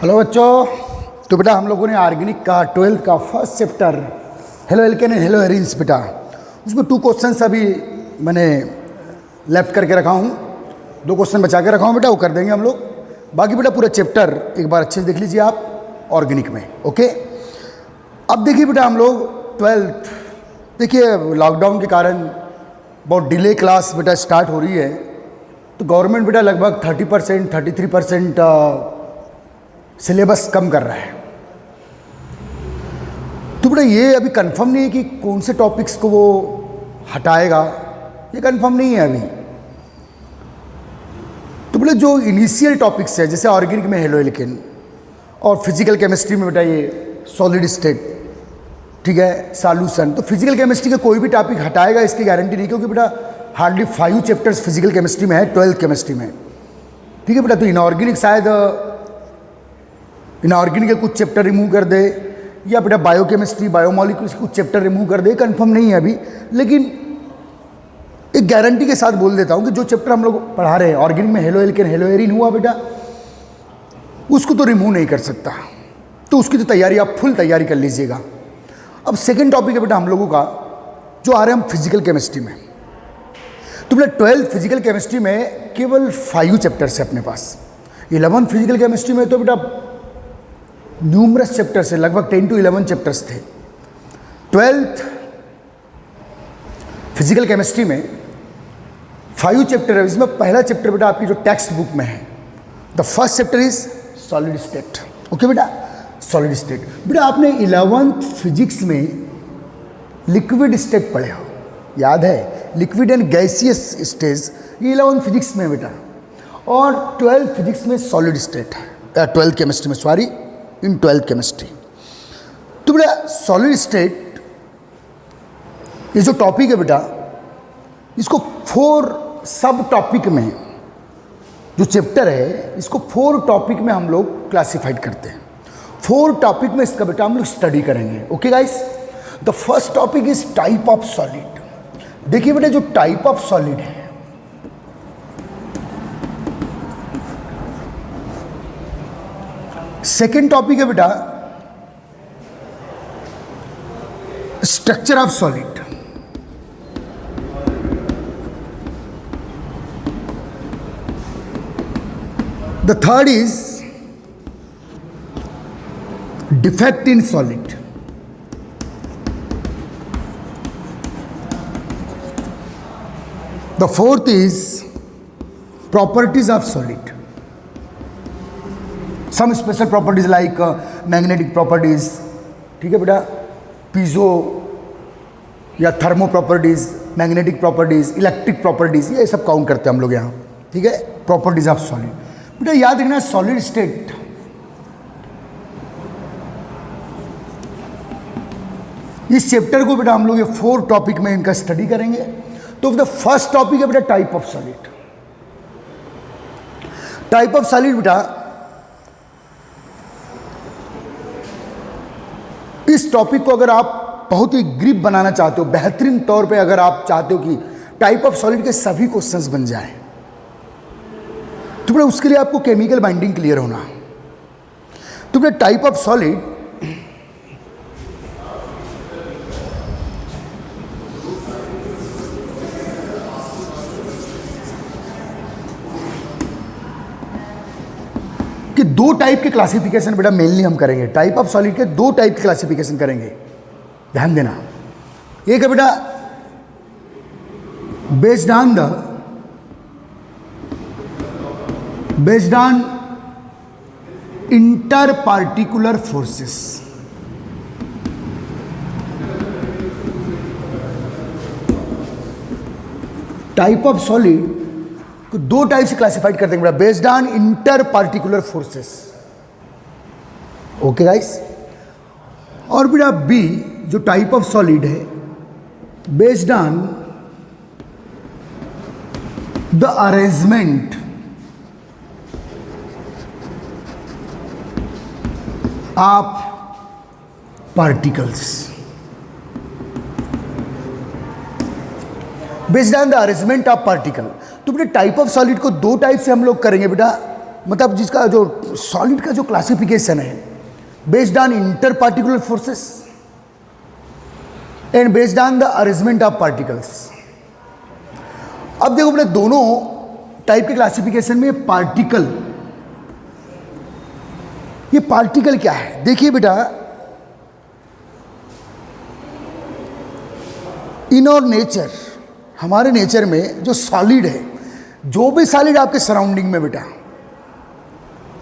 Hello बच्चों। तो बेटा हम लोगों ने ऑर्गेनिक का 12th का first chapter halo alkane and hello arenes बेटा उसमें 2 क्वेश्चंस अभी मैंने लेफ्ट करके रखा हूँ। 2 क्वेश्चन बचा के रखा हूँ बेटा, वो कर देंगे हम लोग। बाकी बेटा पूरा चैप्टर एक बार अच्छे से देख लीजिए आप ऑर्गेनिक में। ओके, अब देखिए बेटा हम लोग 12th, देखिए लॉकडाउन के कारण बहुत डिले क्लास बेटा स्टार्ट हो रही है, तो गवर्नमेंट बेटा लगभग 30% 33% सिलेबस कम कर रहा है। तो बेटा ये अभी कंफर्म नहीं है कि कौन से टॉपिक्स को वो हटाएगा, ये कंफर्म नहीं है अभी। तो बेटा जो इनिशियल टॉपिक्स है जैसे ऑर्गेनिक में हेलो एल्केन और फिजिकल केमिस्ट्री में बेटा ये सॉलिड स्टेट, ठीक है, सॉल्यूशन, तो फिजिकल केमिस्ट्री का कोई भी टॉपिक हटाएगा इसकी गारंटी नहीं, क्योंकि बेटा हार्डली 5 चैप्टर्स फिजिकल केमिस्ट्री में है 12th केमिस्ट्री में, ठीक है बेटा। तो इनऑर्गेनिक शायद इनऑर्गेनिक के कुछ चैप्टर रिमूव कर दे, या बेटा बायोकेमिस्ट्री बायोमोलिक्यूल्स के कुछ चैप्टर रिमूव कर दे, कंफर्म नहीं है अभी। लेकिन एक गारंटी के साथ बोल देता हूँ कि जो चैप्टर हम लोग पढ़ा रहे हैं ऑर्गेनिक में हेलो एल्केन हेलो एरिन हुआ बेटा, उसको तो रिमूव नहीं कर सकता, तो उसकी तो तैयारी आप फुल तैयारी कर लीजिएगा। अब सेकेंड टॉपिक है बेटा हम लोगों का जो आ रहे हैं हम फिजिकल केमिस्ट्री में। तो बेटा 12th फिजिकल केमिस्ट्री में केवल 5 चैप्टर्स है अपने पास। 11th फिजिकल केमिस्ट्री में तो बेटा न्यूमरस चैप्टर्स है, लगभग 10 to 11 चैप्टर्स थे। 12th फिजिकल केमिस्ट्री में 5 चैप्टर है, इसमें पहला चैप्टर बेटा आपकी जो टेक्स्ट बुक में है, the first chapter is solid state. Okay बेटा, सॉलिड स्टेट। बेटा आपने 11th फिजिक्स में लिक्विड स्टेट पढ़े हो, याद है, लिक्विड एंड गैसियस स्टेज, ये 11th फिजिक्स में बेटा, और 12th फिजिक्स में सॉलिड स्टेट है, 12th केमिस्ट्री में, सॉरी, इन 12th केमिस्ट्री। तो बेटा सॉलिड स्टेट ये जो टॉपिक है बेटा, इसको 4 सब टॉपिक में, जो चैप्टर है इसको 4 टॉपिक में हम लोग क्लासिफाइड करते हैं। 4 टॉपिक में इसका बेटा हम लोग स्टडी करेंगे। Okay guys, the first topic is type of solid. देखिए बेटा जो टाइप ऑफ सॉलिड है, सेकेंड टॉपिक है बेटा structure of solid. The third is defect in solid. The fourth is properties of solid, some special properties like magnetic properties, ठीक है बेटा, piezo या thermo properties, magnetic properties, electric properties, ये सब count करते हैं हम लोग यहाँ, ठीक है, प्रॉपर्टीज ऑफ सॉलिड। बेटा याद रखना सॉलिड स्टेट इस चैप्टर को बेटा हम लोग ये 4 टॉपिक में इनका स्टडी करेंगे। तो द फर्स्ट टॉपिक है बेटा type of solid. Type of solid बेटा, इस टॉपिक को अगर आप बहुत ही ग्रिप बनाना चाहते हो, बेहतरीन तौर पे अगर आप चाहते हो कि टाइप ऑफ सॉलिड के सभी क्वेश्चंस बन जाएं, तो बेटा उसके लिए आपको केमिकल बाइंडिंग क्लियर होना। तो बेटा टाइप ऑफ सॉलिड कि 2 टाइप के क्लासिफिकेशन बेटा मेनली हम करेंगे। टाइप ऑफ सॉलिड के 2 टाइप के क्लासिफिकेशन करेंगे, ध्यान देना। एक है बेटा based on inter particular forces. Type of solid को 2 टाइप से क्लासिफाइड कर देंगे, based on inter particular forces. Okay guys, और बेटा बी जो टाइप ऑफ सॉलिड है based on the arrangement of particles. Based on the arrangement of particle. तो बेटा टाइप ऑफ सॉलिड को 2 टाइप से हम लोग करेंगे बेटा, मतलब जिसका जो सॉलिड का जो क्लासिफिकेशन है based on inter particular forces and based on the arrangement of particles. अब देखो अपने दोनों टाइप के क्लासिफिकेशन में पार्टिकल, ये पार्टिकल क्या है? देखिए बेटा, इन और नेचर, हमारे नेचर में जो सॉलिड है, जो भी सॉलिड आपके सराउंडिंग में बेटा,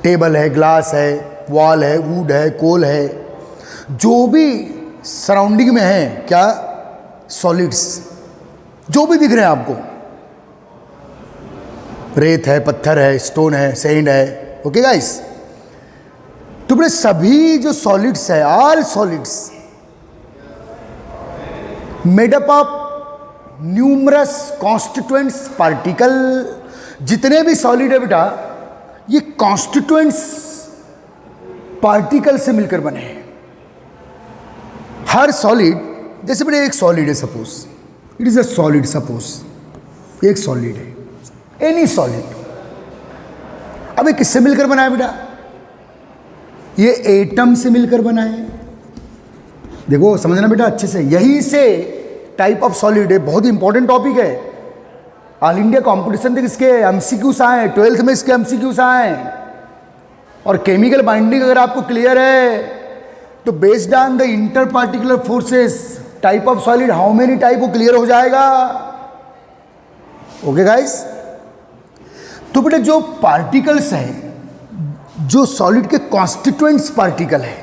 टेबल है, ग्लास है, वॉल है, वुड है, कोल है, जो भी सराउंडिंग में है, क्या सॉलिड्स जो भी दिख रहे हैं आपको, रेत है, पत्थर है, स्टोन है, सैंड है, ओके गाइस। तो बड़े सभी जो सॉलिड्स है, all solids made up of numerous constituents particle. जितने भी सॉलिड है बेटा, ये कॉन्स्टिट्यूएंट्स पार्टिकल से मिलकर बने हैं। हर सॉलिड, जैसे बेटा एक सॉलिड है, suppose it is a solid, suppose एक सॉलिड है, एनी सॉलिड। अब ये किससे मिलकर बना है बेटा? ये एटम से मिलकर बना है। देखो समझना बेटा अच्छे से, यही से टाइप ऑफ सॉलिड है, बहुत इंपॉर्टेंट टॉपिक है। ऑल इंडिया कंपटीशन तक इसके एमसीक्यूज आए, 12th में इसके एमसीक्यूज आए। और केमिकल बाइंडिंग अगर आपको क्लियर है तो based on the inter particular forces type of solid how many type वो क्लियर हो जाएगा। ओके गाइस, तो बेटा जो पार्टिकल्स हैं, जो सॉलिड के कॉन्स्टिट्यूएंट्स पार्टिकल है,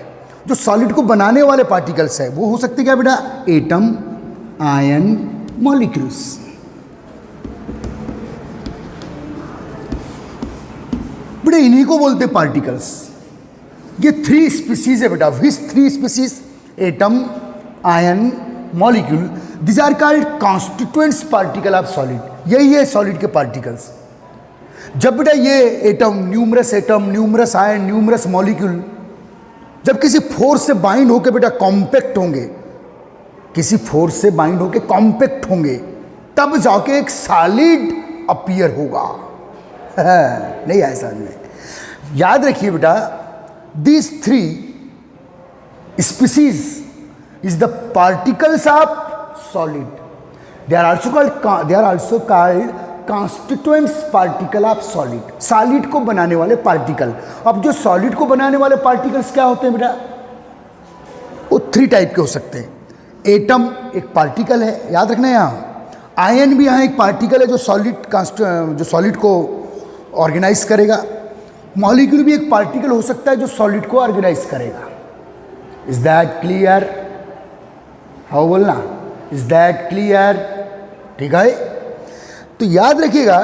जो सॉलिड को बनाने वाले पार्टिकल्स है, वो हो सकते क्या बेटा? Atom, ion, molecules. बेटा इन्हीं को बोलते पार्टिकल्स। ये 3 स्पीसीज है बेटा, which 3 species? Atom, ion, molecule, this are called constituents particle of solid. यही है सॉलिड के पार्टिकल्स। जब बेटा ये atom, numerous ion, numerous molecule जब किसी फोर्स से बाइंड होकर बेटा कॉम्पैक्ट होंगे, किसी फोर्स से बाइंड होकर कॉम्पैक्ट होंगे, तब जाके एक सॉलिड अपीयर होगा। नहीं आया समझ में? याद रखिए बेटा, these 3 species is the particles of solid. They are also called constituents particle of solid. Solid को बनाने वाले पार्टिकल। अब जो सॉलिड को बनाने वाले पार्टिकल्स क्या होते हैं बेटा? वो 3 टाइप के हो सकते हैं। एटम एक पार्टिकल है, याद रखना है। यहाँ आयन भी यहाँ एक पार्टिकल है जो सॉलिड को ऑर्गेनाइज करेगा। मॉलिक्यूल भी एक पार्टिकल हो सकता है जो सॉलिड को ऑर्गेनाइज करेगा। Is that clear? हाउ बोलना? Is that clear? ठीक है, तो याद रखिएगा,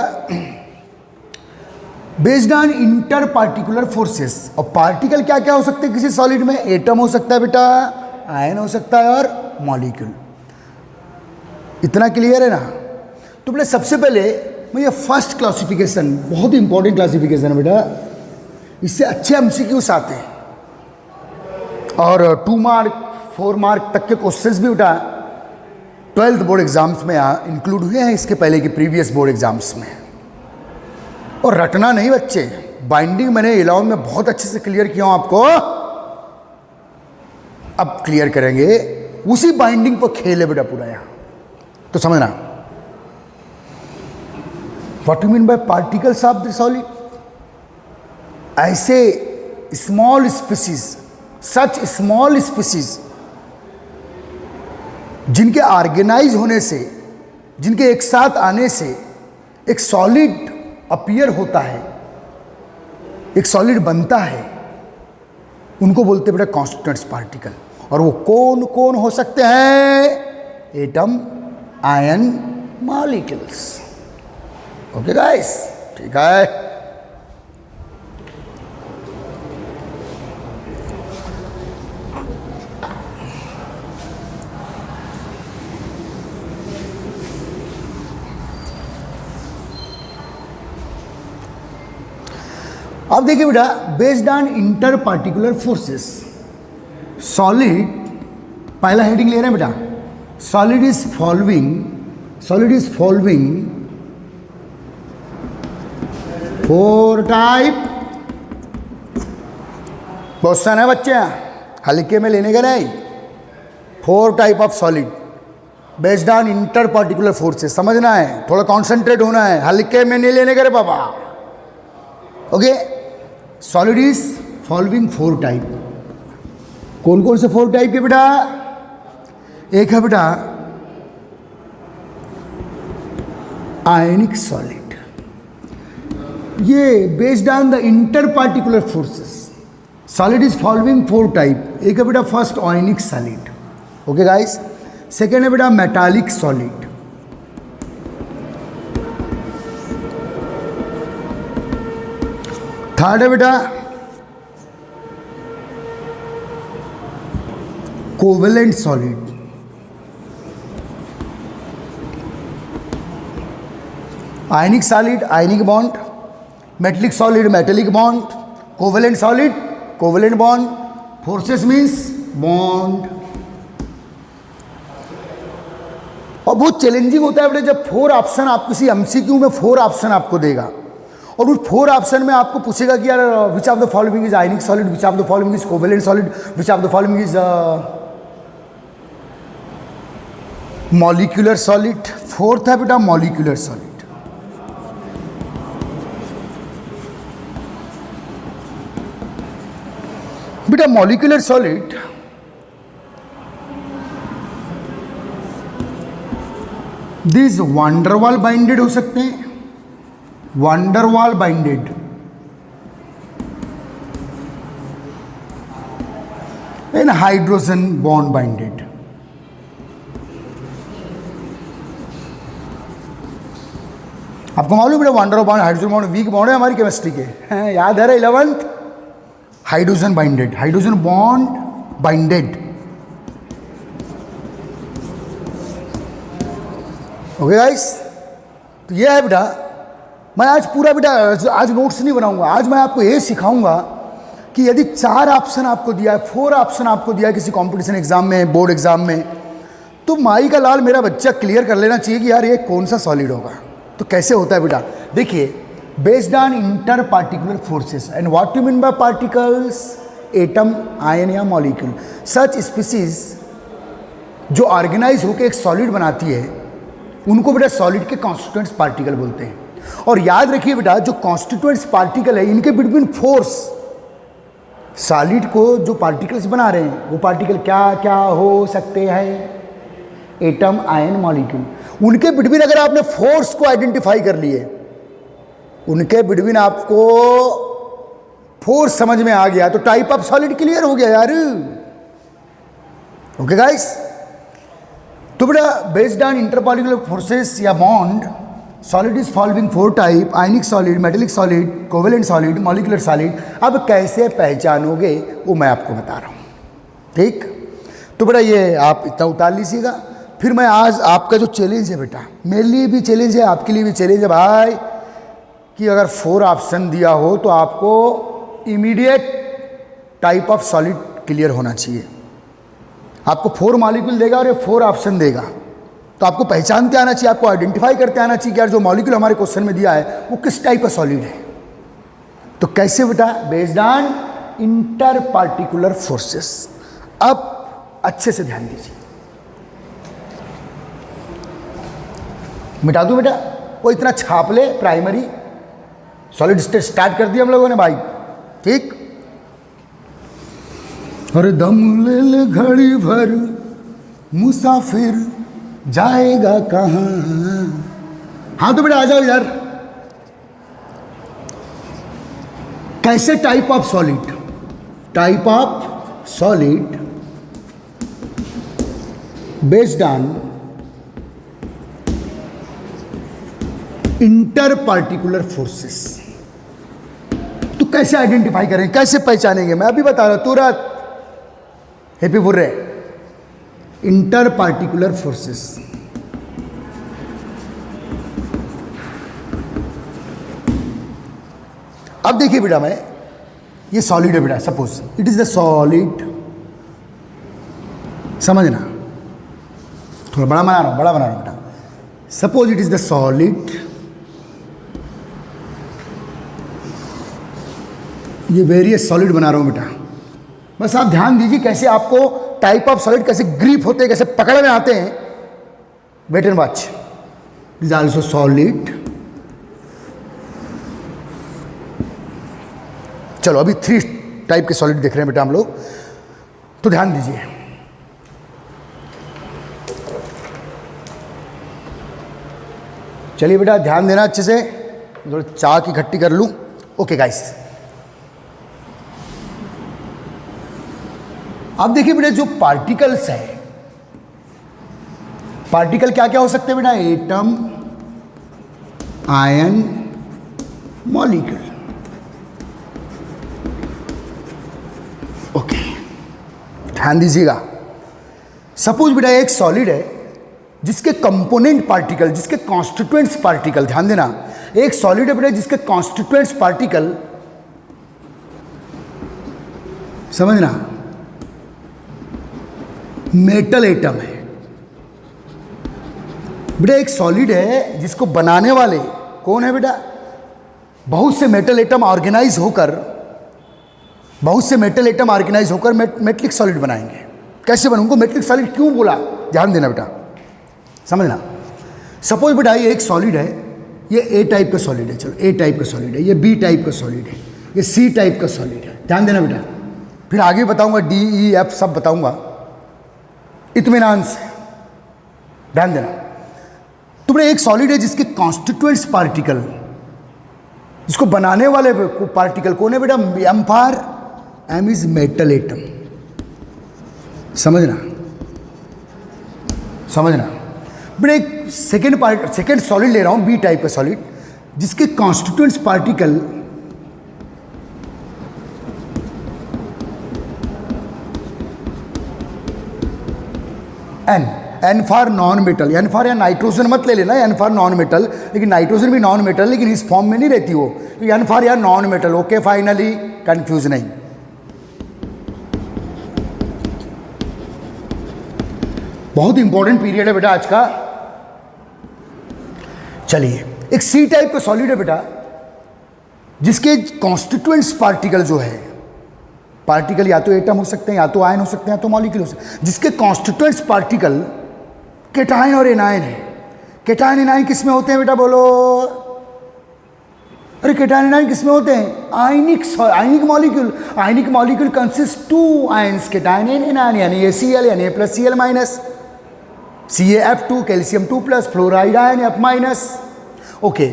based on inter particular forces. और पार्टिकल क्या क्या हो सकते हैं किसी सॉलिड में? एटम हो सकता है बेटा, आयन हो सकता है, और मॉलिक्यूल। इतना क्लियर है ना? तो बेटा सबसे पहले मैं ये फर्स्ट क्लासिफिकेशन, बहुत इंपॉर्टेंट क्लासिफिकेशन है बेटा, इससे अच्छे एमसीक्यूज आते हैं और 2 मार्क 4 मार्क तक के क्वेश्चंस भी बेटा 12th बोर्ड एग्जाम्स में इंक्लूड हुए हैं, इसके पहले की प्रीवियस बोर्ड एग्जाम्स में। और रटना नहीं बच्चे, बाइंडिंग मैंने 11 में बहुत अच्छे से क्लियर किया हूं आपको, अब क्लियर करेंगे। उसी बाइंडिंग पर खेल है बेटा पूरा यहाँ, तो समझना। What you mean by particles of the solid? ऐसे small species, such small species जिनके ऑर्गेनाइज होने से, जिनके एक साथ आने से एक सॉलिड अपीयर होता है, एक सॉलिड बनता है, उनको बोलते बेटा कॉन्स्टिट्यूएंट्स पार्टिकल। और वो कौन कौन हो सकते हैं? Atom, ion, molecules. Okay guys, ठीक है। अब देखिए बेटा, based on inter particular forces, solid, पहला हेडिंग ले रहे हैं बेटा, solid is following 4 type question है बच्चे, हल्के में लेने का नहीं। 4 type of solid based on inter particular forces, समझना है, थोड़ा कॉन्सेंट्रेट होना है, हल्के में नहीं लेने का रे बाबा। Okay, solid is following 4 type. कौन कौन से 4 टाइप के बेटा? एक है बेटा आयनिक सॉलिड, ये based on the inter particular forces. Solid is following 4 type. एक है बेटा फर्स्ट आयनिक सॉलिड, ओके गाइस। सेकेंड है बेटा मेटालिक सॉलिड, थर्ड है बेटा कोवेलेंट सॉलिड, आयनिक solid ionic bond, metallic solid metallic bond, covalent solid covalent bond, forces means bond. और बहुत challenging होता है बेटा जब 4 ऑप्शन, आप किसी एमसीक्यू में 4 ऑप्शन आपको देगा और उस 4 ऑप्शन में आपको पूछेगा कि यार which of the following is ionic solid, which of the following is covalent solid, which of the following is molecular solid. Fourth है बेटा मॉलिक्यूलर सॉलिड। बेटा molecular solid this van der Waals binded हो सकते हैं, van der Waals binded, and hydrogen bond binded. आपको मालूम बेटा wonder bond hydrogen bond weak bond है हमारी केमिस्ट्री के, हैं याद है 11th। Hydrogen binded, hydrogen bond binded, okay guys. तो ये है बेटा, मैं आज पूरा बेटा आज नोट्स नहीं बनाऊंगा, आज मैं आपको ये सिखाऊंगा कि यदि 4 ऑप्शन आपको दिया है, 4 ऑप्शन आपको दिया है किसी कंपटीशन एग्जाम में, बोर्ड एग्जाम में, तो माई का लाल मेरा बच्चा क्लियर कर लेना चाहिए कि यार ये कौन सा सॉलिड होगा। तो कैसे होता है बेटा, देखिए based on inter particular forces and what you mean by particles, atom ion या मॉलिक्यूल, सच स्पीसीज जो ऑर्गेनाइज होकर एक सॉलिड बनाती है उनको बेटा सॉलिड के कॉन्स्टिट्यूएंट्स पार्टिकल बोलते हैं। और याद रखिए बेटा जो कॉन्स्टिट्यूएंट्स पार्टिकल है इनके बिटवीन फोर्स, सॉलिड को जो पार्टिकल्स बना रहे हैं वो पार्टिकल क्या क्या हो सकते हैं, एटम आयन मॉलिक्यूल, उनके बिटवीन अगर आपने फोर्स को आइडेंटिफाई कर लिए, उनके बिटवीन आपको फोर्स समझ में आ गया तो टाइप ऑफ सॉलिड क्लियर हो गया यार। ओके गाइस, तो बेटा बेस्ड ऑन इंटरपार्टिकुलर फोर्सेस या bond solid is following 4 type, ionic solid metallic solid covalent solid molecular solid. अब कैसे पहचानोगे वो मैं आपको बता रहा हूँ, ठीक। तो बेटा ये आप इतना उतार लीजिएगा, फिर मैं आज आपका जो चैलेंज है बेटा, मेरे लिए भी चैलेंज है, आपके लिए भी चैलेंज है भाई, कि अगर 4 ऑप्शन दिया हो तो आपको immediate type of solid clear होना चाहिए। आपको 4 मॉलिक्यूल देगा और ये 4 ऑप्शन देगा, तो आपको पहचानते आना चाहिए, आपको आइडेंटिफाई करते आना चाहिए कि यार जो मॉलिक्यूल हमारे क्वेश्चन में दिया है वो किस टाइप का सॉलिड है। तो कैसे बेटा, based on inter particular forces. अब अच्छे से ध्यान दीजिए, मिटा दूं बेटा, वो इतना छाप ले, प्राइमरी सॉलिड स्टेट स्टार्ट कर दिया हम लोगों ने भाई, ठीक। और दम ले ले घड़ी भर मुसाफिर जाएगा कहाँ। हाँ तो बेटा आ जाओ यार, कैसे type of solid, type of solid based on inter particular forces. तो कैसे आइडेंटिफाई करेंगे, कैसे पहचानेंगे, मैं अभी बता रहा हूं तुरंत। हैप्पी बोल रहे इंटर पार्टिकुलर फोर्सेस। अब देखिए बेटा, मैं ये सॉलिड है बेटा, suppose it is the solid, समझना, थोड़ा बड़ा बना रहा हूं, बड़ा बना रहा हूं बेटा। Suppose it is the solid, ये वेरियस सॉलिड बना रहा हूं बेटा, बस आप ध्यान दीजिए कैसे आपको टाइप ऑफ सॉलिड कैसे ग्रिप होते हैं, कैसे पकड़ में आते हैं। Wait and watch. This also solid. चलो अभी 3 टाइप के सॉलिड देख रहे हैं बेटा हम लोग, तो ध्यान दीजिए। चलिए बेटा ध्यान देना अच्छे से, थोड़ी चाय की इकट्ठी कर लूं। ओके गाइस, अब देखिए बेटा जो पार्टिकल्स है, पार्टिकल क्या क्या हो सकते हैं बेटा? Atom, ion, molecule. ओके ध्यान दीजिएगा। सपोज बेटा एक सॉलिड है जिसके कंपोनेंट पार्टिकल, जिसके कॉन्स्टिट्यूएंट्स पार्टिकल, ध्यान देना, एक सॉलिड है बेटा जिसके कॉन्स्टिट्यूएंट्स पार्टिकल, समझना, मेटल एटम है। बेटा एक सॉलिड है जिसको बनाने वाले कौन है बेटा? बहुत से मेटल एटम ऑर्गेनाइज होकर, बहुत से मेटल एटम ऑर्गेनाइज होकर मेटलिक सॉलिड बनाएंगे। कैसे बनूंगा? मेटलिक सॉलिड क्यों बोला, ध्यान देना बेटा, समझना। सपोज बेटा ये एक सॉलिड है, ये ए टाइप का सॉलिड है, चलो ए टाइप का सॉलिड है, ये बी टाइप का सॉलिड है, ये सी टाइप का सॉलिड है। ध्यान देना बेटा, फिर आगे बताऊंगा, डी ई एफ सब बताऊंगा इत्मीनान से, ध्यान देना। तो बेटा एक सॉलिड है जिसके कॉन्स्टिट्यूएंट्स पार्टिकल, जिसको बनाने वाले पार्टिकल कौन है बेटा? M for M is metal atom. समझना, समझना बेटा। एक सेकेंड सॉलिड ले रहा हूं, बी टाइप का सॉलिड, जिसके constituents particle N for non metal, N for या नाइट्रोजन मत ले लेना, एन फॉर नॉन मेटल, लेकिन नाइट्रोजन भी नॉन मेटल, लेकिन इस फॉर्म में नहीं रहती वो, तो एन फॉर या non metal. Okay finally, confuse नहीं। बहुत इंपॉर्टेंट पीरियड है बेटा आज का। चलिए एक सी टाइप का सॉलिड है बेटा जिसके कॉन्स्टिट्यूएंट्स पार्टिकल जो है, पार्टिकल या तो एटम हो सकते हैं, या तो आयन हो सकते हैं, या तो मॉलिक्यूल हो सकते हैं, जिसके कॉन्स्टिट्यूएंट्स पार्टिकल केटायन और एनायन है। केटायन एनायन किस में होते हैं बेटा, बोलो? अरे केटायन एनायन किस में होते हैं? Ionic molecule. Ionic molecule consist 2 ions, cation and anion, यानी ACl यानी A+Cl minus, CaF2, calcium 2+, fluoride ion F minus. Okay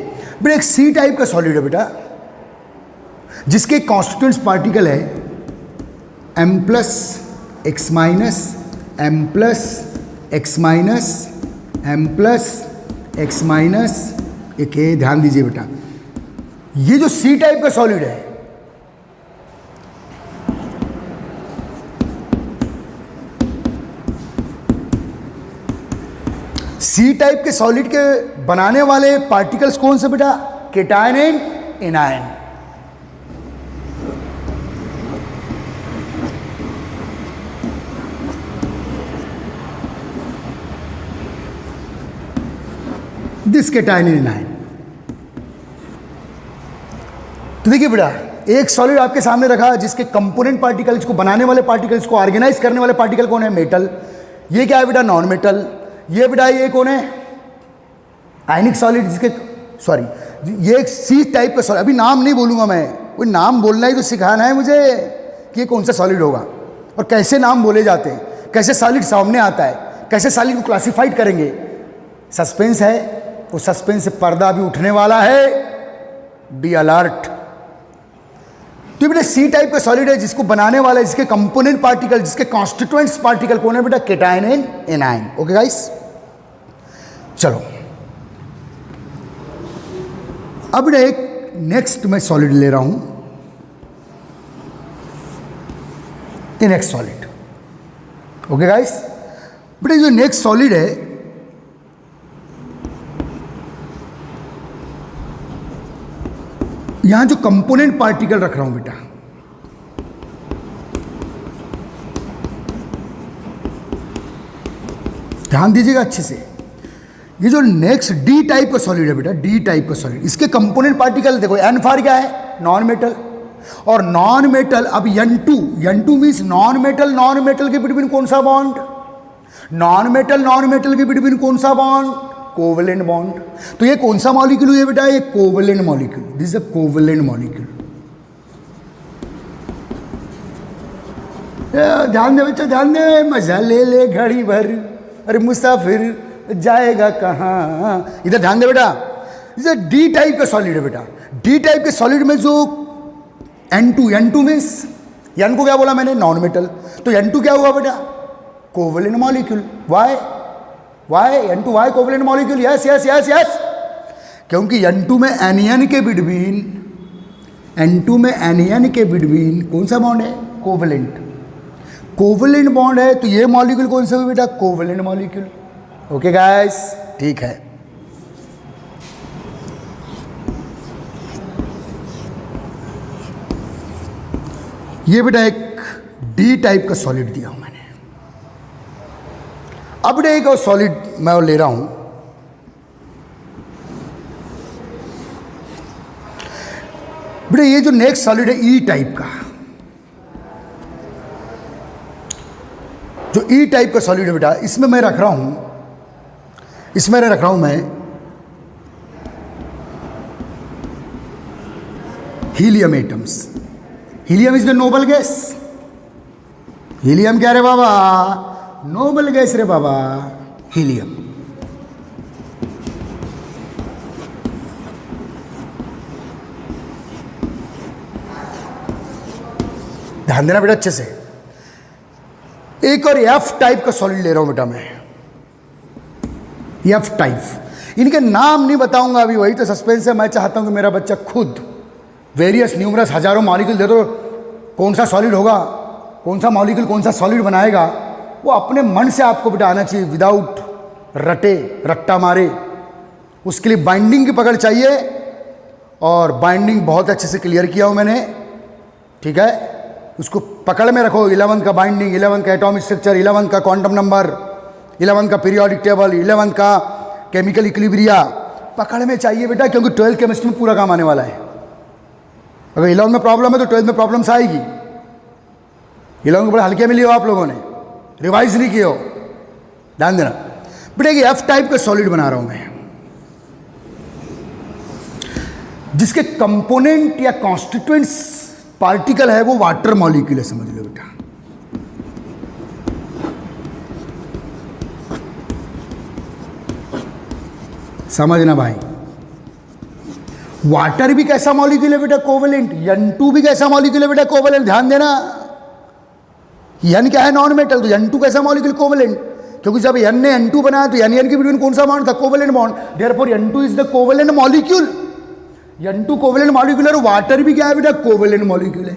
बेटा एक सी टाइप का सॉलिड है बेटा जिसके कॉन्स्टिट्यूएंट्स पार्टिकल है M+X-, M+X-, M+X-, एक है, ध्यान दीजिए बेटा। ये जो सी टाइप का सॉलिड है, सी टाइप के सॉलिड के बनाने वाले पार्टिकल्स कौन से बेटा? Cation and anion. This cation and anion. तो देखिए बेटा एक सॉलिड आपके सामने रखा जिसके कंपोनेंट पार्टिकल, जिसको बनाने वाले पार्टिकल, जिसको ऑर्गेनाइज करने वाले पार्टिकल कौन है? मेटल। ये क्या है बेटा? Non metal. ये बेटा ये कौन है? आयनिक सॉलिड, जिसके ये एक सी टाइप का सॉलिड। अभी नाम नहीं बोलूंगा मैं, कोई नाम बोलना ही तो सिखाना है मुझे कि ये कौन सा सॉलिड होगा और कैसे नाम बोले जाते हैं, कैसे सॉलिड सामने आता है, कैसे सॉलिड को क्लासिफाइड करेंगे। सस्पेंस है, वो सस्पेंस से पर्दा भी उठने वाला है, बी अलर्ट। तो बेटा सी टाइप का सॉलिड है जिसको बनाने वाला है, जिसके कंपोनेंट पार्टिकल, जिसके कॉन्स्टिट्यूएंट्स पार्टिकल कौन है बेटा? Cation and anion. Okay guys, चलो अब बेटा एक नेक्स्ट मैं सॉलिड ले रहा हूं, ये नेक्स्ट सॉलिड। ओके गाइस, बेटा जो नेक्स्ट सॉलिड है यहां जो कंपोनेंट पार्टिकल रख रहा हूं बेटा, ध्यान दीजिएगा अच्छे से। ये जो नेक्स्ट डी टाइप का सॉलिड है बेटा, डी टाइप का सॉलिड, इसके कंपोनेंट पार्टिकल देखो, एन फॉर क्या है? Non metal. और नॉन मेटल, अब N2 मीन्स नॉन मेटल के बिटवीन कौन सा बॉन्ड, नॉन मेटल के बिटवीन कौन सा बॉन्ड, कोवेलेंट बॉन्ड। तो ये कौन सा मॉलिक्यूल है बेटा, ये covalent molecule, this is a covalent molecule. ध्यान दे बच्चा, ध्यान दे, मजा ले ले घड़ी भर, अरे मुसाफिर जाएगा कहाँ, इधर ध्यान दे बेटा। इसे डी टाइप का सॉलिड है बेटा। डी टाइप के सॉलिड में जो N2 मीन्स, N को क्या बोला मैंने, नॉन मेटल, तो N2 क्या हुआ बेटा, covalent molecule. Why N2 why covalent molecule, yes yes yes yes, क्योंकि N2 में एनियन के बिटवीन कौन सा बॉन्ड है, कोवेलेंट बॉन्ड है। तो ये मॉलिक्यूल कौन सा हुआ बेटा, कोवेलेंट मॉलिक्यूल। ओके गाइस, ठीक है। ये बेटा एक डी टाइप का सॉलिड दिया हूं मैंने। अब बेटा एक और सॉलिड मैं और ले रहा हूं, बेटा ये जो नेक्स्ट सॉलिड है ई टाइप का, जो ई टाइप का सॉलिड है बेटा, इसमें मैं रख रहा हूं मैं helium atoms. Helium is the noble gas. Helium क्या रे बाबा, नोबल गैस रे बाबा, हीलियम। ध्यान देना बेटा अच्छे से। एक और एफ टाइप का सॉलिड ले रहा हूं बेटा मैं, एफ टाइप। इनके नाम नहीं बताऊंगा अभी, वही तो सस्पेंस है। मैं चाहता हूं कि मेरा बच्चा खुद वेरियस न्यूमरस हजारों मॉलिक्यूल दे दो, कौन सा सॉलिड होगा, कौन सा मॉलिक्यूल कौन सा सॉलिड बनाएगा, वो अपने मन से आपको बेटा आना चाहिए, विदाउट रट्टा मारे। उसके लिए बाइंडिंग की पकड़ चाहिए, और बाइंडिंग बहुत अच्छे से क्लियर किया हूं मैंने, ठीक है। उसको पकड़ में रखो, 11 का बाइंडिंग, 11 का एटॉमिक स्ट्रक्चर, 11 का क्वांटम नंबर, 11 का पीरियोडिक टेबल, 11 का केमिकल इक्विलिब्रिया पकड़ में चाहिए बेटा, क्योंकि 12th केमिस्ट्री में पूरा काम आने वाला है। अगर 11 में प्रॉब्लम है तो 12th में प्रॉब्लम्स आएगी। 11 को बड़े हल्के में लियो आप लोगों ने, रिवाइज नहीं किए हो, ध्यान देना बेटा। एक एफ टाइप का सॉलिड बना रहा हूं मैं, जिसके कंपोनेंट या कॉन्स्टिट्यूएंट्स पार्टिकल है वो वाटर मॉलिक्यूल है, समझ लो बेटा। समझना भाई, वाटर भी कैसा मॉलिक्यूल है बेटा, कोवेलेंट। N2 भी कैसा मॉलिक्यूल है बेटा, कोवेलेंट। ध्यान देना, N क्या है, नॉन मेटल, तो N2 कैसा मॉलिक्यूल, कोवेलेंट। क्योंकि जब N ने N2 बनाया तो N के बिटवीन कौन सा बॉन्ड था, covalent bond. Therefore N2 is the covalent molecule. N2 covalent molecule है, और वाटर भी क्या है बेटा, कोवेलेंट मॉलिक्यूल है।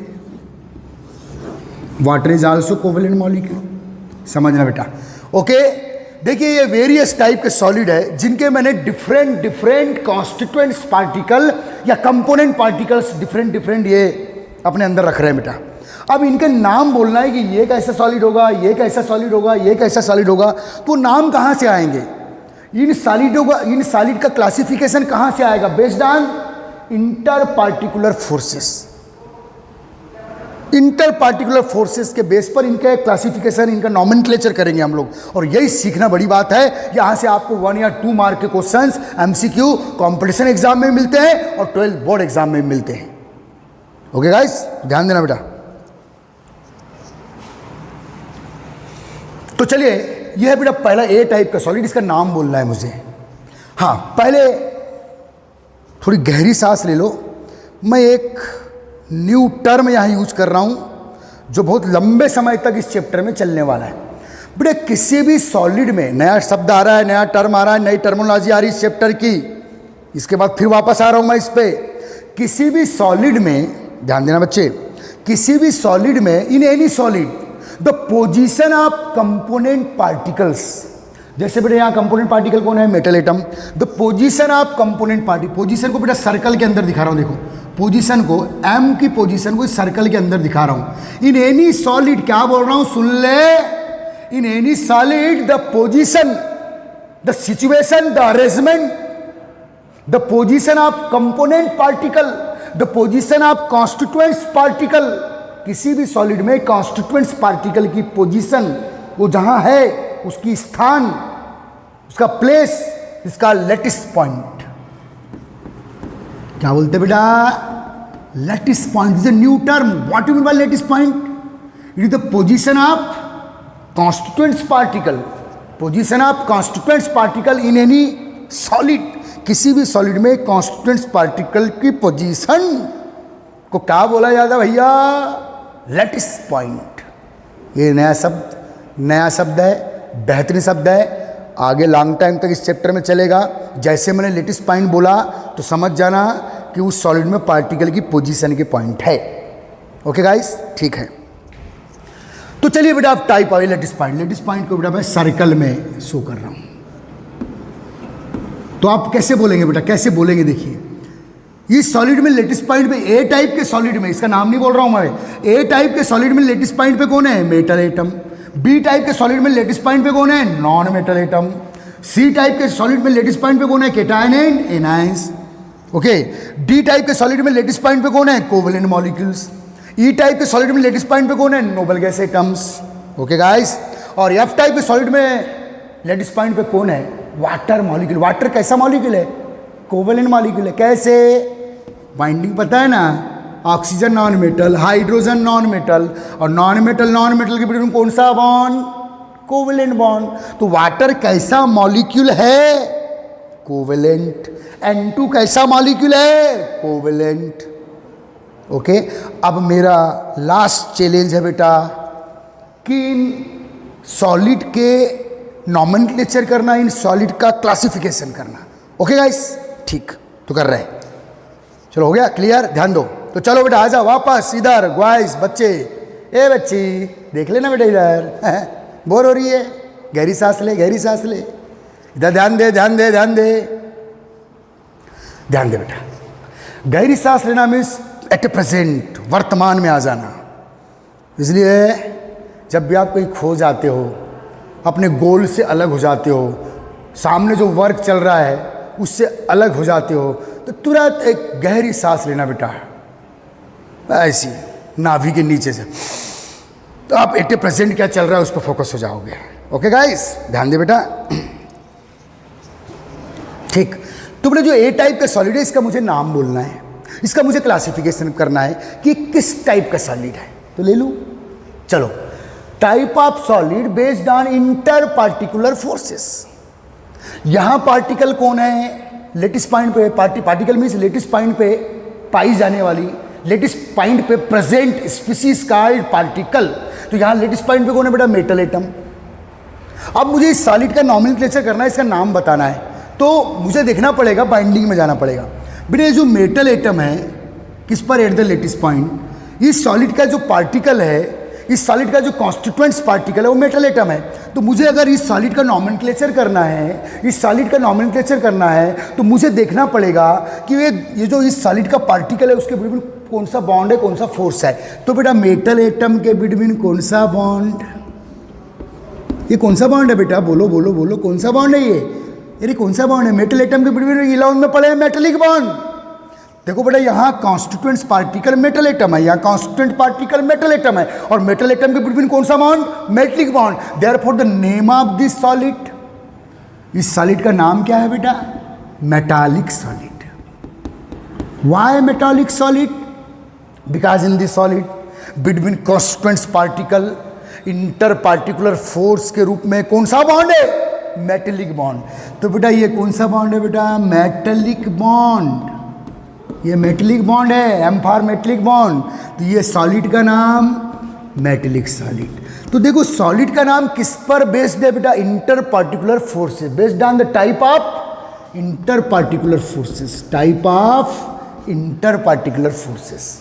Water is also covalent molecule, समझना बेटा। ओके, देखिए ये वेरियस टाइप के सॉलिड है, जिनके मैंने डिफरेंट कॉन्स्टिट्यूएंट्स पार्टिकल या कंपोनेंट पार्टिकल्स डिफरेंट ये अपने अंदर रख रहे हैं बेटा। अब इनके नाम बोलना है कि ये कैसा सॉलिड होगा, ये कैसा सॉलिड होगा, ये कैसा सॉलिड होगा, तो नाम कहाँ से आएंगे, इन सॉलिड का क्लासिफिकेशन कहाँ से आएगा, based on inter particular forces के बेस पर इनका क्लासिफिकेशन, इनका नॉमेनक्लेचर करेंगे हम लोग। और यही सीखना बड़ी बात है। यहां से आपको 1 या 2 मार्क के क्वेश्चंस MCQ कंपटीशन एग्जाम में मिलते हैं और 12th बोर्ड एग्जाम में मिलते हैं। ओके गाइस, ध्यान देना बेटा। तो चलिए, यह है बेटा पहला ए टाइप का सॉलिड, इसका नाम बोलना है मुझे। हाँ, पहले थोड़ी गहरी सांस ले लो। मैं एक न्यू टर्म यहाँ यूज कर रहा हूँ जो बहुत लंबे समय तक इस चैप्टर में चलने वाला है। बेटे किसी भी सॉलिड में नया शब्द आ रहा है, नया टर्म आ रहा है, नई टर्मिनोलॉजी आ रही है इस चैप्टर की। इसके बाद फिर वापस आ रहा हूँ मैं इस पे। किसी भी सॉलिड में, ध्यान देना बच्चे, किसी भी सॉलिड में, इन any solid, the position of component particles, जैसे बेटे यहाँ कंपोनेंट पार्टिकल कौन है, metal atom. The position of component particle, position को बेटा सर्कल के अंदर दिखा रहा हूँ, देखो पोजीशन को, एम की पोजीशन को इस सर्कल के अंदर दिखा रहा हूँ। इन एनी सॉलिड, क्या बोल रहा हूँ सुन ले, इन any solid the position, the situation, the arrangement, the position of component particle the position of constituents particle, किसी भी सॉलिड में कॉन्स्टिट्यूएंट्स पार्टिकल की पोजीशन, वो जहां है उसकी स्थान, उसका प्लेस, इसका लेटिस पॉइंट। क्या बोलते बेटा? Lattice point is a new term. What you mean by lattice point? It is the position of constituents particle, position of constituents particle in any solid, किसी भी सॉलिड में कॉन्स्टिट्यूएंट्स पार्टिकल की position को क्या बोला जाता है भैया? Lattice point. ये नया शब्द है, बेहतरीन शब्द है, आगे लॉन्ग टाइम तक इस चैप्टर में चलेगा। जैसे मैंने लेटिस पॉइंट बोला तो समझ जाना कि उस सॉलिड में पार्टिकल की पोजीशन के पॉइंट है। ओके गाइस, ठीक है। तो चलिए बेटा आप टाइप आइए लेटिस पॉइंट। लेटिस पॉइंट को बेटा मैं सर्कल में शो कर रहा हूं, तो आप कैसे बोलेंगे बेटा? कैसे बोलेंगे? देखिए, इस सॉलिड में लेटिस पॉइंट पे, ए टाइप के सॉलिड में, इसका नाम नहीं बोल रहा हूं मैं, ए टाइप के सॉलिड में लेटिस पॉइंट पे कौन है? Metal atom. बी टाइप के सॉलिड में लेटिस पॉइंट पे कौन है? Non metal atom. C type के सॉलिड में लेटिस पॉइंट पे कौन है? Cation and anions. Okay. D type के सॉलिड में लेटिस पॉइंट पे कौन है? Covalent molecules. ई टाइप के सॉलिड में लेटिस पॉइंट पे कौन है? Noble gas atoms. Okay guys. और एफ टाइप के सॉलिड में लेटिस पॉइंट पे कौन है? Water molecule. वाटर कैसा मॉलिक्यूल है? कोवेलेंट मॉलिक्यूल है। कैसे? बाइंडिंग पता है ना, oxygen non metal, hydrogen non metal, और नॉन मेटल के बीच में कौन सा बॉन्ड? Covalent bond. तो वाटर कैसा मॉलिक्यूल है? कोवेलेंट। N2 कैसा मॉलिक्यूल है? कोवेलेंट। ओके। अब मेरा लास्ट चैलेंज है बेटा कि इन सॉलिड के नॉमेनक्लेचर करना, इन सॉलिड का क्लासिफिकेशन करना। ओके गाइस, ठीक तो कर रहे हैं। चलो हो गया क्लियर? ध्यान दो। तो चलो बेटा आ जाओ वापस इधर। ग्वाइस बच्चे, ए बच्ची देख लेना बेटा, इधर बोर हो रही है, गहरी सांस ले, गहरी सांस ले, इधर ध्यान दे, ध्यान दे, ध्यान दे, ध्यान दे बेटा। गहरी सांस लेना मीन्स एट ए प्रेजेंट, वर्तमान में आ जाना। इसलिए जब भी आप कहीं खो जाते हो, अपने गोल से अलग हो जाते हो, सामने जो वर्क चल रहा है उससे अलग हो जाते हो, तो तुरंत एक गहरी सांस लेना बेटा, ऐसी नाभि के नीचे से। तो आप एट ए प्रेजेंट क्या चल रहा है उस पर फोकस हो जाओगे। ओके गाइस, ध्यान दे बेटा। ठीक। तो बेटा जो ए टाइप का सॉलिड है, इसका मुझे नाम बोलना है, इसका मुझे क्लासिफिकेशन करना है कि किस टाइप का सॉलिड है। तो ले लूँ, चलो। Type of solid based on inter particular forces. यहां पार्टिकल कौन है? लेटिस पॉइंट पे पार्टिकल मीन्स लेटिस पॉइंट पे पाई जाने वाली, लेटिस पॉइंट पे प्रेजेंट स्पीसीज कॉल्ड पार्टिकल। तो यहां लेटिस पॉइंट पे कौन है बेटा? Metal atom. अब मुझे इस सॉलिड का नॉमेनक्लेचर करना है, इसका नाम बताना है, तो मुझे देखना पड़ेगा, बाइंडिंग में जाना पड़ेगा। बेटा ये जो मेटल एटम है किस पर एट द लेटिस पॉइंट, इस सॉलिड का जो पार्टिकल है, इस सॉलिड का जो कॉन्स्टिट्यूएंट्स पार्टिकल है वो मेटल एटम है। तो मुझे अगर इस सॉलिड का नॉमेनक्लेचर करना है, इस सॉलिड का नॉमेनक्लेचर करना है, तो मुझे देखना पड़ेगा कि ये जो इस सॉलिड का पार्टिकल है उसके बिटवीन कौन सा बॉन्ड है, कौन सा फोर्स है। तो बेटा मेटल एटम के बिटवीन कौन सा बॉन्ड? ये कौन सा बॉन्ड है बेटा? बोलो बोलो बोलो, कौन सा बॉन्ड है ये? अरे कौन सा बॉन्ड है? मेटल एटम के बिटवीन 11 में पड़े हैं मेटेलिक बॉन्ड। देखो बेटा यहाँ कॉन्स्टिट्यूएंट्स पार्टिकल मेटल एटम है, यहाँ कॉन्स्टिट्यूएंट पार्टिकल मेटल एटम है, और मेटल एटम के बिटवीन कौन सा bond? Metallic bond. Therefore the name of this solid, इस सॉलिड का नाम क्या है बेटा? Metallic solid. Why metallic solid? Because in this solid between constituents particle inter particular force के रूप में कौन सा बॉन्ड है? Metallic bond. तो बेटा ये कौन सा बॉन्ड है बेटा? Metallic bond. ये मेटेलिक बॉन्ड है, एम फॉर मेटेलिक बॉन्ड। तो ये सॉलिड का नाम मेटेलिक सॉलिड। तो देखो सॉलिड का नाम किस पर बेस्ड है बेटा? Inter particular forces, based on the type of inter particular forces, type of inter particular forces.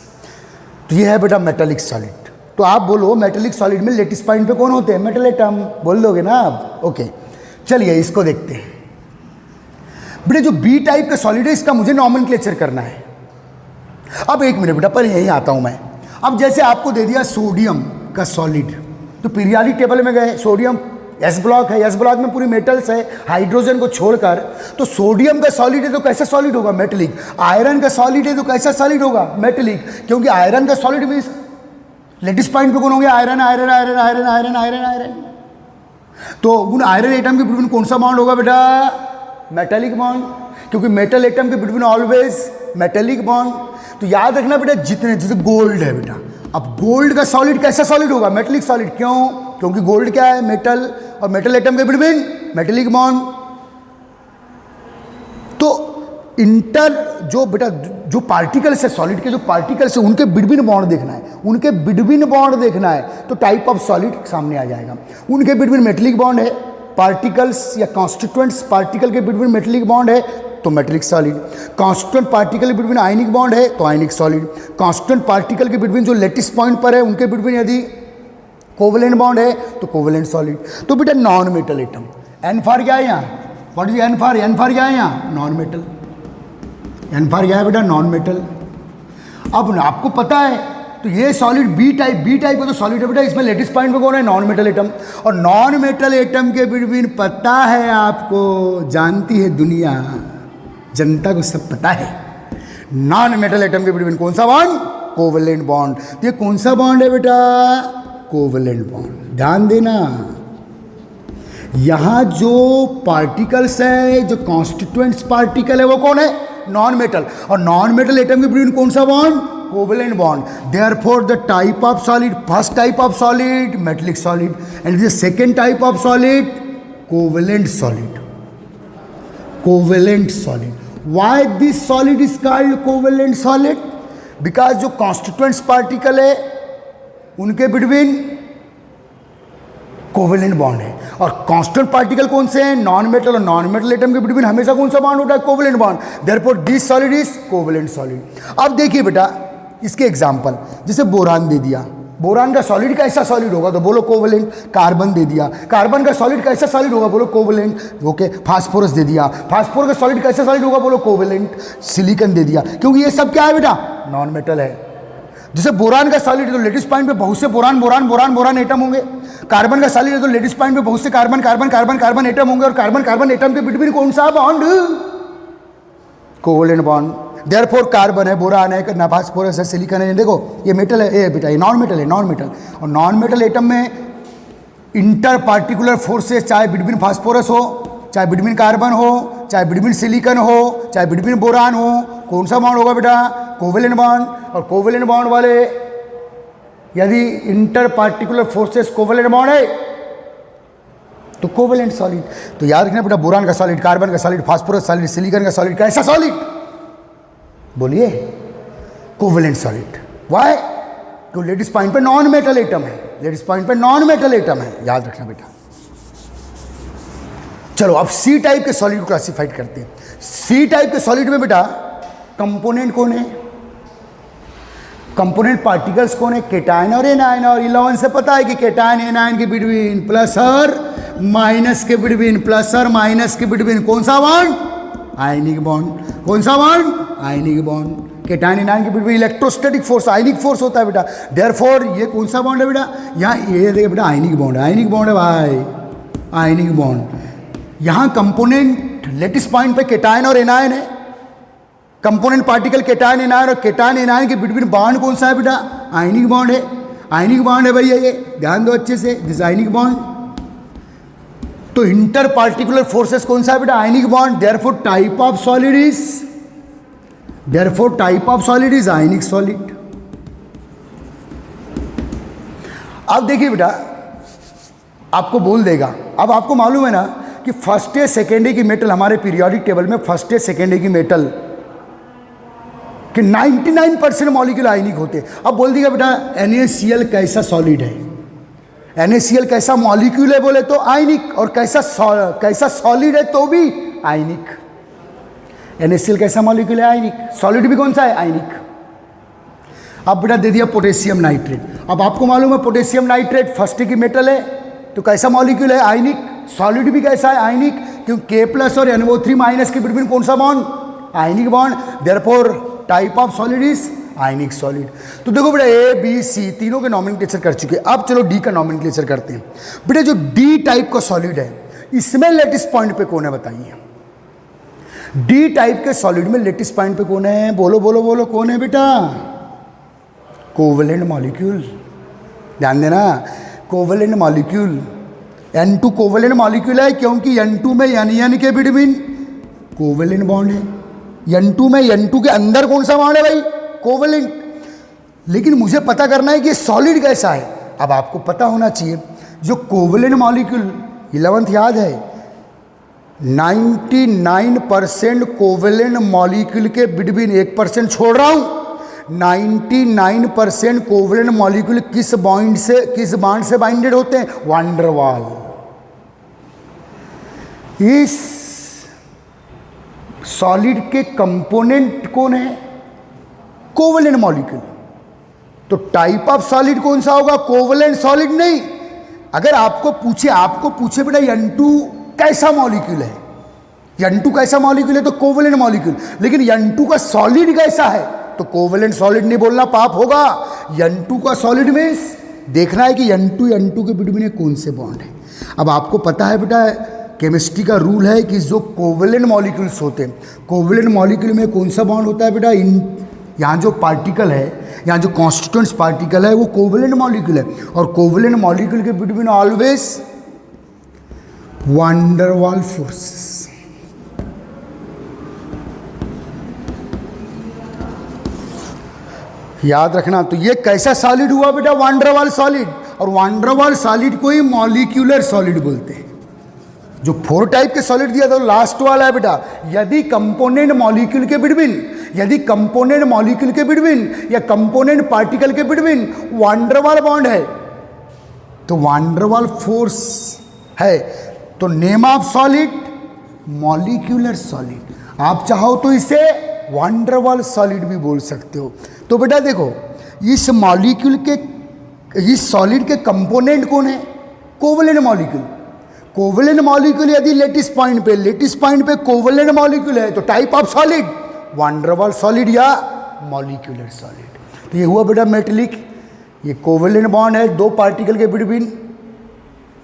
तो ये है बेटा मेटेलिक सॉलिड। तो आप बोलो मेटेलिक सॉलिड में लेटिस पॉइंट पे कौन होते हैं? Metal atom. बोल दोगे ना आप? ओके, चलिए इसको देखते हैं। बेटा जो बी टाइप का सॉलिड है इसका मुझे नॉमेनक्लेचर करना है। अब एक मिनट बेटा, पर यहीं आता हूं मैं। अब जैसे आपको दे दिया सोडियम का सॉलिड, तो पीरियोडिक टेबल में गए, सोडियम एस ब्लॉक है, एस ब्लॉक में पूरी मेटल्स है हाइड्रोजन को छोड़कर। तो सोडियम का सॉलिड है तो कैसा सॉलिड होगा? मेटलिक। आयरन का सॉलिड है तो कैसा सॉलिड होगा? मेटलिक। क्योंकि आयरन का सॉलिड मीन्स लेटेस्ट पॉइंट पे कौन हो गया? Iron iron iron iron iron iron iron. तो उन आयरन एटम के बिटवीन कौन सा बॉन्ड होगा बेटा? Metallic bond. क्योंकि मेटल एटम के बिटवीन ऑलवेज मेटेलिक बॉन्ड। तो याद रखना बेटा, जितने जैसे गोल्ड है बेटा, अब गोल्ड का सॉलिड कैसा सॉलिड होगा? Metallic solid. क्यों? क्योंकि गोल्ड क्या है? मेटल, और मेटल एटम के बिटवीन मेटेलिक बॉन्ड। तो इंटर जो बेटा जो पार्टिकल्स है सॉलिड के, जो पार्टिकल्स है उनके बिटवीन बॉन्ड देखना है, उनके बिटवीन बॉन्ड देखना है तो टाइप ऑफ सॉलिड सामने आ जाएगा। उनके बिटवीन मेटेलिक बॉन्ड है, पार्टिकल्स या कॉन्स्टिट्यूएंट्स पार्टिकल के बिटवीन मेटेलिक बॉन्ड है तो मेटेलिक सॉलिड। कॉन्स्टिट्यूएंट पार्टिकल के बिटवीन आयनिक बॉन्ड है तो आयनिक सॉलिड। कॉन्स्टिट्यूएंट पार्टिकल के बिटवीन जो लेटेस्ट पॉइंट पर है उनके बिटवीन यदि कोवेलेंट बॉन्ड है तो कोवेलेंट सॉलिड। तो बेटा non metal atom, N for क्या है यहाँ? What is N for? N for क्या है यहाँ? Non metal. एन फॉर क्या है बेटा? Non metal. अब आपको पता है तो ये सॉलिड बी टाइप का तो सॉलिड है बेटा, इसमें लेटेस्ट पॉइंट पे कौन है? Non metal atom. और नॉन मेटल एटम के बिटवीन पता है आपको, जानती है दुनिया, जनता को सब पता है, नॉन मेटल एटम के बिटवीन कौन सा बॉन्ड? Covalent bond. तो ये कौन सा बॉन्ड है बेटा? Covalent bond. ध्यान देना, यहां जो पार्टिकल्स है, जो कॉन्स्टिट्यूएंट्स पार्टिकल है वो कौन है? Non metal. और नॉन मेटल एटम के बिटवीन कौन सा bond? Covalent bond. Therefore the type of solid, first type of solid metallic solid, and the second type of solid covalent solid. Covalent solid. Why this solid is called covalent solid? Because जो constituents particle है उनके between covalent bond है। और constant particle कौन से हैं? Non metal. और non metal atom के बिटवीन हमेशा कौन सा बॉन्ड होता है? Covalent bond. Therefore this solid is covalent solid. अब देखिए बेटा इसके एग्जांपल, जैसे बोरान दे दिया, बोरान का सॉलिड कैसा सॉलिड होगा? तो बोलो कोवेलेंट। कार्बन दे दिया, कार्बन का सॉलिड कैसा सॉलिड होगा? बोलो कोवेलेंट। ओके। फास्फोरस दे दिया, फास्फोरस का सॉलिड कैसा सॉलिड होगा? बोलो कोवेलेंट। सिलिकॉन दे दिया, क्योंकि ये सब क्या है बेटा? नॉन मेटल है। जैसे बोरान का सॉलिड है तो लेटेस्ट पॉइंट पे बहुत से boron boron boron boron atom होंगे। कार्बन का सॉलिड है तो लेटेस्ट पॉइंट पे बहुत से carbon carbon carbon carbon atom होंगे। और कार्बन कार्बन एटम के बिटवीन कौन सा bond? Covalent bond. Therefore carbon है, बोरान है, ना फास्फोरस है, सिलिकॉन है। देखो ये मेटल है, ये बेटा ये नॉन मेटल है, नॉन मेटल। और नॉन मेटल एटम में इंटर पार्टिकुलर फोर्सेस, चाहे बिटवीन फास्फोरस हो, चाहे बिटवीन कार्बन हो, चाहे बिटवीन सिलिकॉन हो, चाहे बिटवीन बोरान हो, कौन सा बॉन्ड होगा बेटा? Covalent bond. और कोवेलेंट बॉन्ड वाले यदि inter particular forces covalent bond है तो कोवेलेंट सॉलिड। तो याद रखना बेटा, बोरान का सॉलिड, कार्बन का सॉलिड, फास्फोरस सॉलिड, सिलिकॉन का सॉलिड, कैसा सॉलिड? बोलिए कोवेलेंट सॉलिड। व्हाई? क्योंकि लेटेस्ट पॉइंट पे नॉन मेटल एटम है, लेटेस्ट पॉइंट पे नॉन मेटल एटम है, याद रखना बेटा। चलो अब सी टाइप के सॉलिड को क्लासिफाइड करते हैं। सी टाइप के सॉलिड में बेटा कंपोनेंट कौन है? कंपोनेंट पार्टिकल्स कौन है? केटायन और एनायन। और 11 से पता है कि केटायन एनायन के बिटवीन प्लस और माइनस के बिटवीन, प्लस और माइनस के बिटवीन कौन सा बॉन्ड? Ionic bond. कौन सा bond? Ionic bond. Cation anion के बिटवीन इलेक्ट्रोस्टैटिक फोर्स, आयनिक फोर्स होता है बेटा। देयरफॉर ये कौन सा बॉन्ड है बेटा? यहाँ ये देखिए बेटा आयनिक बॉन्ड है, आयनिक बॉन्ड है भाई, आयनिक बॉन्ड। यहाँ कंपोनेंट लेटेस्ट पॉइंट पे केटायन और एनायन है। कंपोनेंट पार्टिकल केटायन एनायन, और केटायन एनायन के बिटवीन बॉन्ड कौन सा है बेटा? आयनिक बॉन्ड है। आयनिक बॉन्ड है भैया, ये ध्यान दो अच्छे से, दिस आयनिक बॉन्ड। तो इंटर पार्टिकुलर फोर्सेस कौन सा है बेटा? Ionic bond. Therefore type of solid is, therefore type of solid is ionic solid. अब देखिए बेटा आपको बोल देगा, अब आपको मालूम है ना कि फर्स्ट ए सेकेंड ए की मेटल, हमारे पीरियोडिक टेबल में फर्स्ट ए सेकेंड ए की मेटल कि 99% मॉलिक्यूल आयनिक होते हैं। अब बोल दिया बेटा NaCl कैसा सॉलिड है? NaCl कैसा मॉलिक्यूल है? बोले तो आयनिक। और कैसा सॉलिड है तो भी आयनिक। NaCl कैसा मॉलिक्यूल है? आयनिक। सॉलिड भी कौन सा है? आयनिक। अब बेटा दे दिया पोटेशियम नाइट्रेट। अब आपको मालूम है पोटेशियम नाइट्रेट फर्स्ट की मेटल है तो कैसा मॉलिक्यूल है? आयनिक। सॉलिड भी कैसा है? आयनिक। क्योंकि K+ और NO3- के बिटवीन कौन सा bond? Ionic bond. Therefore type of solid is ionic solid. तो देखो बेटा ए बी सी तीनों के नॉमेनक्लेचर कर चुके, अब चलो डी का नॉमेनक्लेचर करते हैं। बेटा जो डी टाइप का सॉलिड है इसमें लेटिस पॉइंट पे कौन है बताइए। डी टाइप के सॉलिड में लेटिस पॉइंट पे कौन है, बोलो बोलो बोलो कौन है बेटा, कोवेलेंट मॉलिक्यूल। ध्यान देना, covalent molecule. N2 covalent molecule है क्योंकि N2 में N के बिटवीन कोवेलेंट बॉन्ड है। N2 में N2 के अंदर कौन सा बॉन्ड है भाई, कोवेलेंट। लेकिन मुझे पता करना है कि सॉलिड कैसा है। अब आपको पता होना चाहिए जो कोवेलेंट मॉलिक्यूल 11th याद है, 99% कोवेलेंट मॉलिक्यूल के बिटवीन 1% छोड़ रहा हूं, 99% कोवेलेंट मॉलिक्यूल किस बॉन्ड से बाइंडेड होते हैं, वान डर वाल। इस सॉलिड के कंपोनेंट कौन है, कोवेलेंट मॉलिक्यूल। तो टाइप ऑफ सॉलिड कौन सा होगा, कोवेलेंट सॉलिड नहीं। अगर आपको पूछे बेटा N2 कैसा मॉलिक्यूल है, N2 कैसा मॉलिक्यूल है तो कोवेलेंट मॉलिक्यूल। लेकिन N2 का सॉलिड कैसा है तो कोवेलेंट सॉलिड नहीं बोलना, पाप होगा। N2 का सॉलिड में देखना है कि N2 के बिटवीन कौन से बॉन्ड है। अब आपको पता है बेटा केमिस्ट्री का रूल है कि जो कोवेलेंट मॉलिक्यूल्स होते हैं, कोवेलेंट मॉलिक्यूल में कौन सा बॉन्ड होता है बेटा, यहाँ जो पार्टिकल है, यहाँ जो कॉन्स्टिट्यूएंट्स पार्टिकल है वो कोवेलेंट मॉलिक्यूल है। और कोवेलेंट मॉलिक्यूल के बिटवीन ऑलवेज वान डर वाल फोर्सेस। याद रखना। तो ये कैसा सॉलिड हुआ बेटा, वान डर वाल सॉलिड। और वान डर वाल सॉलिड को ही मॉलिक्यूलर सॉलिड बोलते हैं। जो 4 टाइप के सॉलिड दिया था लास्ट वाला है बेटा, यदि कंपोनेंट मॉलिक्यूल के बिटवीन या कंपोनेंट पार्टिकल के बिटवीन वान डर वाल बॉन्ड है तो वान डर वाल फोर्स है, तो name of solid molecular solid. आप चाहो तो इसे वान डर वाल सॉलिड भी बोल सकते हो। तो बेटा देखो इस सॉलिड के कंपोनेंट कौन है, कोवेलेंट मॉलिक्यूल। कोवेलेंट मॉलिक्यूल यदि लेटिस पॉइंट पे कोवेलेंट मॉलिक्यूल है तो टाइप ऑफ सॉलिड वान डर वाल सॉलिड या मॉलिक्यूलर सॉलिड। तो ये हुआ बेटा मेटेलिक। ये कोवेलेंट बॉन्ड है 2 पार्टिकल के between,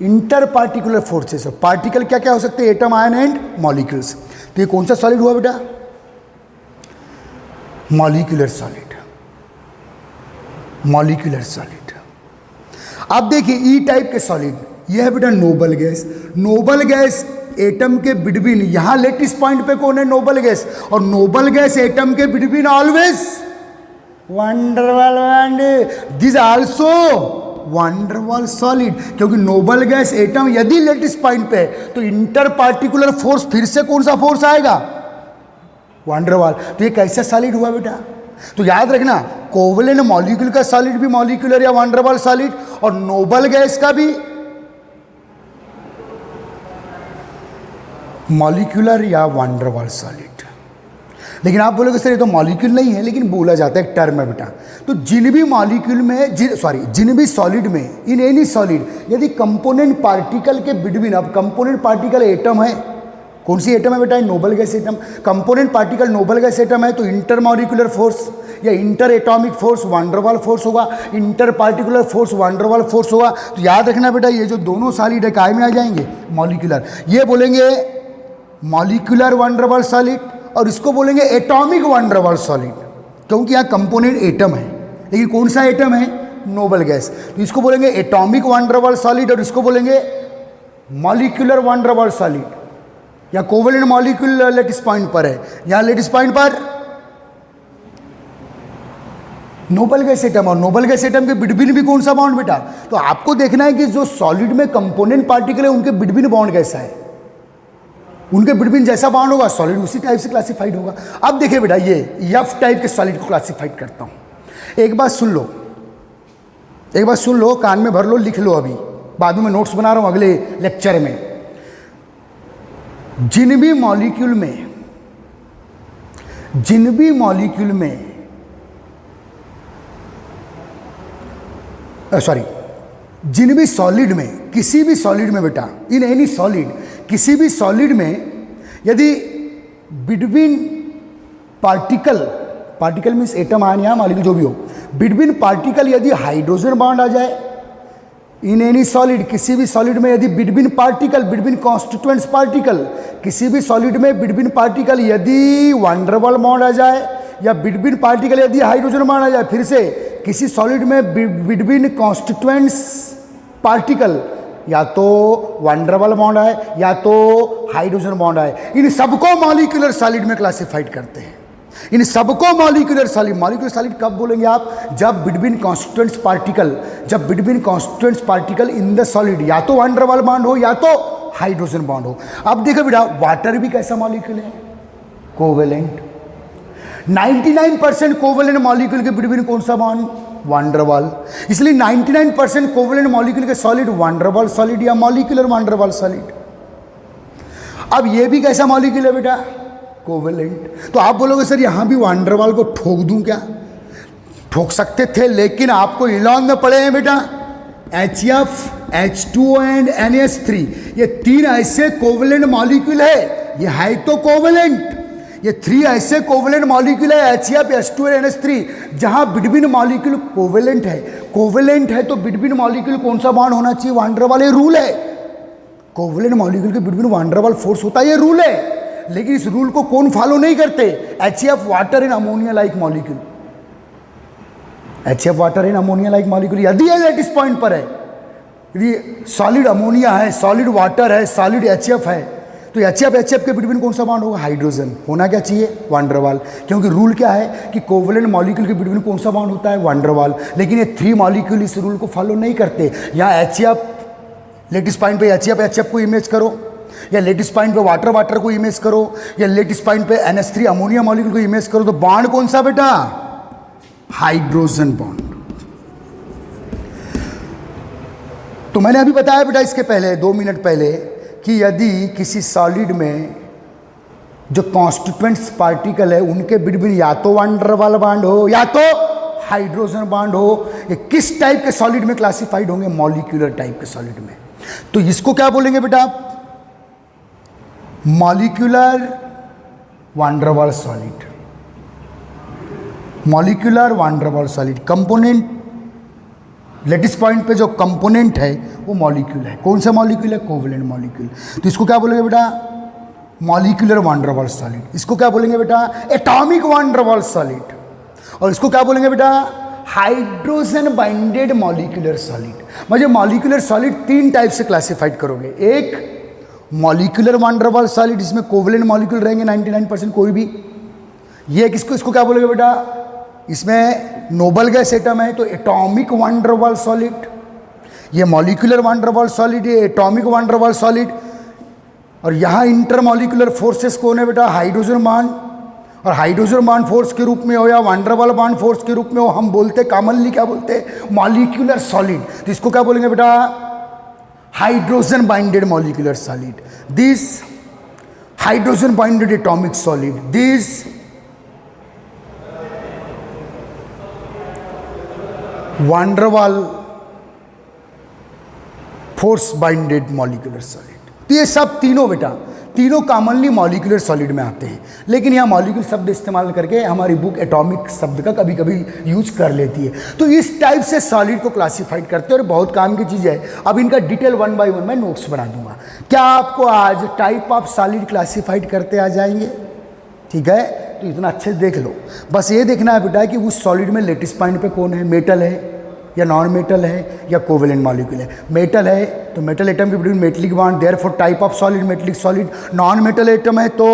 inter particular forces. Particle क्या क्या हो सकते हैं, एटम, आयन एंड मॉलिक्यूल्स। तो ये कौन सा सॉलिड हुआ बेटा, मॉलिक्यूलर सॉलिड। Molecular solid. अब देखिए ई टाइप के सॉलिड, यह है बेटा noble gas. Noble gas atom के बिटवीन, यहां लेटिस पॉइंट पे कौन है, नोबल गैस। और नोबल गैस एटम के बिटवीन ऑलवेज वान डर वाल बॉन्ड, दिस आल्सो वान डर वाल सॉलिड। क्योंकि नोबल गैस एटम यदि लेटिस पॉइंट पे है तो इंटर पार्टिकुलर फोर्स फिर से कौन सा फोर्स आएगा, वान डर वाल। तो ये कैसा सॉलिड हुआ बेटा, तो याद रखना कोवेलेंट मॉलिक्यूल का सॉलिड भी मॉलिक्यूलर या वान डर वाल सॉलिड, और नोबल गैस का भी मॉलिक्यूलर या वान डर वाल सॉलिड। लेकिन आप बोलोगे सर ये तो मॉलिक्यूल नहीं है, लेकिन बोला जाता है, एक टर्म है बेटा। तो जिन भी मॉलिक्यूल में जिन भी सॉलिड में, इन एनी सॉलिड, यदि कंपोनेंट पार्टिकल के बिटवीन, अब कंपोनेंट पार्टिकल एटम है, कौन सी एटम है बेटा, noble gas atom. Component particle noble gas atom है तो इंटर मॉलिक्यूलर फोर्स या इंटर एटॉमिक फोर्स वान डर वाल फोर्स होगा, इंटर पार्टिकुलर फोर्स वान डर वाल फोर्स होगा। तो याद रखना बेटा ये जो दोनों सॉलिड है काय में आ जाएंगे, मॉलिक्यूलर। ये बोलेंगे मॉलिक्यूलर वान डर वाल सॉलिड और इसको बोलेंगे एटॉमिक वान डर वाल सॉलिड, क्योंकि यहाँ कंपोनेंट एटम है, लेकिन कौन सा एटम है, नोबल गैस। तो इसको बोलेंगे एटॉमिक वान डर वाल सॉलिड और इसको बोलेंगे मॉलिक्यूलर वान डर वाल सॉलिड। या कोवेलेंट मॉलिक्यूल लेटिस पॉइंट पर है, यहाँ लेटिस पॉइंट पर नोबल गैस एटम, और नोबल गैस एटम के बिटवीन भी कौन सा बॉन्ड बेटा। तो आपको देखना है कि जो सॉलिड में कंपोनेंट पार्टिकल है उनके बिटवीन बॉन्ड कैसा है, उनके बिटवीन जैसा बॉन्ड होगा सॉलिड उसी टाइप से क्लासिफाइड होगा। अब देखिए बेटा ये एफ टाइप के सॉलिड को क्लासिफाइड करता हूं। एक बात सुन लो, कान में भर लो, लिख लो, अभी बाद में मैं नोट्स बना रहा हूं अगले लेक्चर में। जिन भी मॉलिक्यूल में जिन भी सॉलिड में, किसी भी सॉलिड में बेटा, इन एनी सॉलिड, किसी भी सॉलिड में यदि between particle particle means atom, ion या मॉलिक्यूल जो भी हो। बिटवीन पार्टिकल यदि हाइड्रोजन बॉन्ड आ जाए इन एनी सॉलिड, किसी भी सॉलिड में यदि between particle, between constituents particle, किसी भी सॉलिड में बिटवीन पार्टिकल यदि वन डबल बॉन्ड आ जाए, या बिटवीन पार्टिकल यदि हाइड्रोजन बॉन्ड आ जाए, फिर से किसी सॉलिड में बिटवीन कॉन्स्टिट्यूएंट्स पार्टिकल या तो वन डबल बॉन्ड है या तो हाइड्रोजन बॉन्ड है, इन सबको मॉलिक्यूलर सॉलिड में क्लासिफाइड करते हैं। इन सबको मॉलिक्यूलर सॉलिड, मॉलिक्यूलर सॉलिड कब बोलेंगे आप? जब बिटवीन कॉन्स्टिट्यूएंट्स पार्टिकल, जब between constituents particle in the solid या तो वन डबल बॉन्ड हो या तो हाइड्रोजन बॉन्ड हो। अब देखो बेटा, वाटर भी कैसा मॉलिक्यूल है? कोवेलेंट। 99% कोवेलेंट मॉलिक्यूल के बिटवीन कौन सा बॉन्ड? One double. इसलिए 99% कोवेलेंट मॉलिक्यूल के सॉलिड वन डबल सॉलिड या मॉलिक्यूलर वन डबल सॉलिड। अब ये भी कैसा मॉलिक्यूल है बेटा? कोवेलेंट। तो आप बोलोगे सर यहां भी वन डबल को ठोक दूं क्या? ठोक सकते थे, लेकिन आपको इलॉन में पड़े हैं बेटा HF, H2O एंड NH3, ये 3 ऐसे कोवेलेंट मॉलिक्यूल है, ये है तो कोवेलेंट। ये 3 ऐसे कोवेलेंट मॉलिक्यूल है HF, H2O, NH3, जहां बिटवीन मॉलिक्यूल कोवेलेंट है। कोवेलेंट है तो बिटवीन मॉलिक्यूल कौन सा बॉन्ड होना चाहिए? One double. ये रूल है, कोवेलेंट मॉलिक्यूल के बिटवीन वन डबल फोर्स होता है, ये रूल है। लेकिन इस रूल को कौन फॉलो नहीं करते? HF, water in ammonia like molecule. HF, water in ammonia like molecule यदि लेटिस पॉइंट पर है, यदि सॉलिड अमोनिया है, सॉलिड वाटर है, सॉलिड HF है, तो HF के बिटवीन कौन सा बॉन्ड होगा? हाइड्रोजन। होना क्या चाहिए? One double. क्योंकि रूल क्या है कि कोवेलेंट मॉलिक्यूल के बिटवीन कौन सा बॉन्ड होता है? One double. लेकिन ये 3 मॉलिक्यूल इस रूल को फॉलो नहीं करते। यहाँ HF लेटिस पॉइंट पे HF को इमेज करो, या लेटिस पॉइंट पे वाटर को इमेज करो, या लेटिस पॉइंट पे NH3 अमोनिया मॉलिक्यूल को इमेज करो, तो बॉन्ड कौन सा बेटा? Hydrogen bond. तो मैंने अभी बताया बेटा इसके पहले 2 मिनट पहले कि यदि किसी सॉलिड में जो कॉन्स्टिट्यूएंट्स पार्टिकल है उनके बिटवीन या तो वन डबल बॉन्ड हो या तो हाइड्रोजन बॉन्ड हो, ये किस टाइप के सॉलिड में क्लासिफाइड होंगे? मॉलिक्यूलर टाइप के सॉलिड में। तो इसको क्या बोलेंगे बेटा आप? Molecular one double solid. Molecular one double solid component, lattice point पे जो कंपोनेंट है वो मॉलिक्यूल है। कौन सा मॉलिक्यूल है? Covalent molecule. तो इसको क्या बोलेंगे बेटा? Molecular one double solid. इसको क्या बोलेंगे बेटा? Atomic one double solid. और इसको क्या बोलेंगे बेटा? Hydrogen binded molecular solid. मुझे मॉलिक्यूलर सॉलिड 3 टाइप से क्लासिफाइड करोगे। एक मॉलिक्यूलर वन डबल सॉलिड, इसमें कोवेलेंट मॉलिक्यूल रहेंगे 99% कोई भी। ये किसको, इसको क्या बोलोगे बेटा? इसमें नोबल गैस एटम है तो एटॉमिक वन डबल सॉलिड। ये मॉलिक्यूलर वन डबल सॉलिड, ये एटॉमिक वन डबल सॉलिड। और यहाँ इंटरमॉलिक्यूलर फोर्सेस कौन है बेटा? Hydrogen bond. और हाइड्रोजन बॉन्ड फोर्स के रूप में हो या वन डबल बॉन्ड फोर्स के रूप में हो, हम बोलते कॉमनली क्या बोलते? Molecular solid. तो इसको क्या बोलेंगे बेटा? Hydrogen binded molecular solid. This hydrogen binded atomic solid, this one double force binded molecular solid. तो ये सब तीनों बेटा, तीनों कॉमनली मॉलिक्यूलर सॉलिड में आते हैं। लेकिन यहाँ मॉलिक्यूल शब्द इस्तेमाल करके हमारी बुक एटॉमिक शब्द का कभी कभी यूज कर लेती है। तो इस टाइप से सॉलिड को क्लासिफाइड करते हैं और बहुत काम की चीज़ है। अब इनका डिटेल 1 बाय 1 मैं नोट्स बना दूंगा। क्या आपको आज टाइप ऑफ सॉलिड क्लासिफाइड करते आ जाएंगे? ठीक है, तो इतना अच्छे से देख लो। बस ये देखना है बेटा कि उस सॉलिड में लेटिस पॉइंट पे कौन है, मेटल है या नॉन मेटल है या कोवेलेंट मॉलिक्यूल है। मेटल है तो मेटल एटम के between metallic bond, therefore type of solid metallic solid. Non metal atom है तो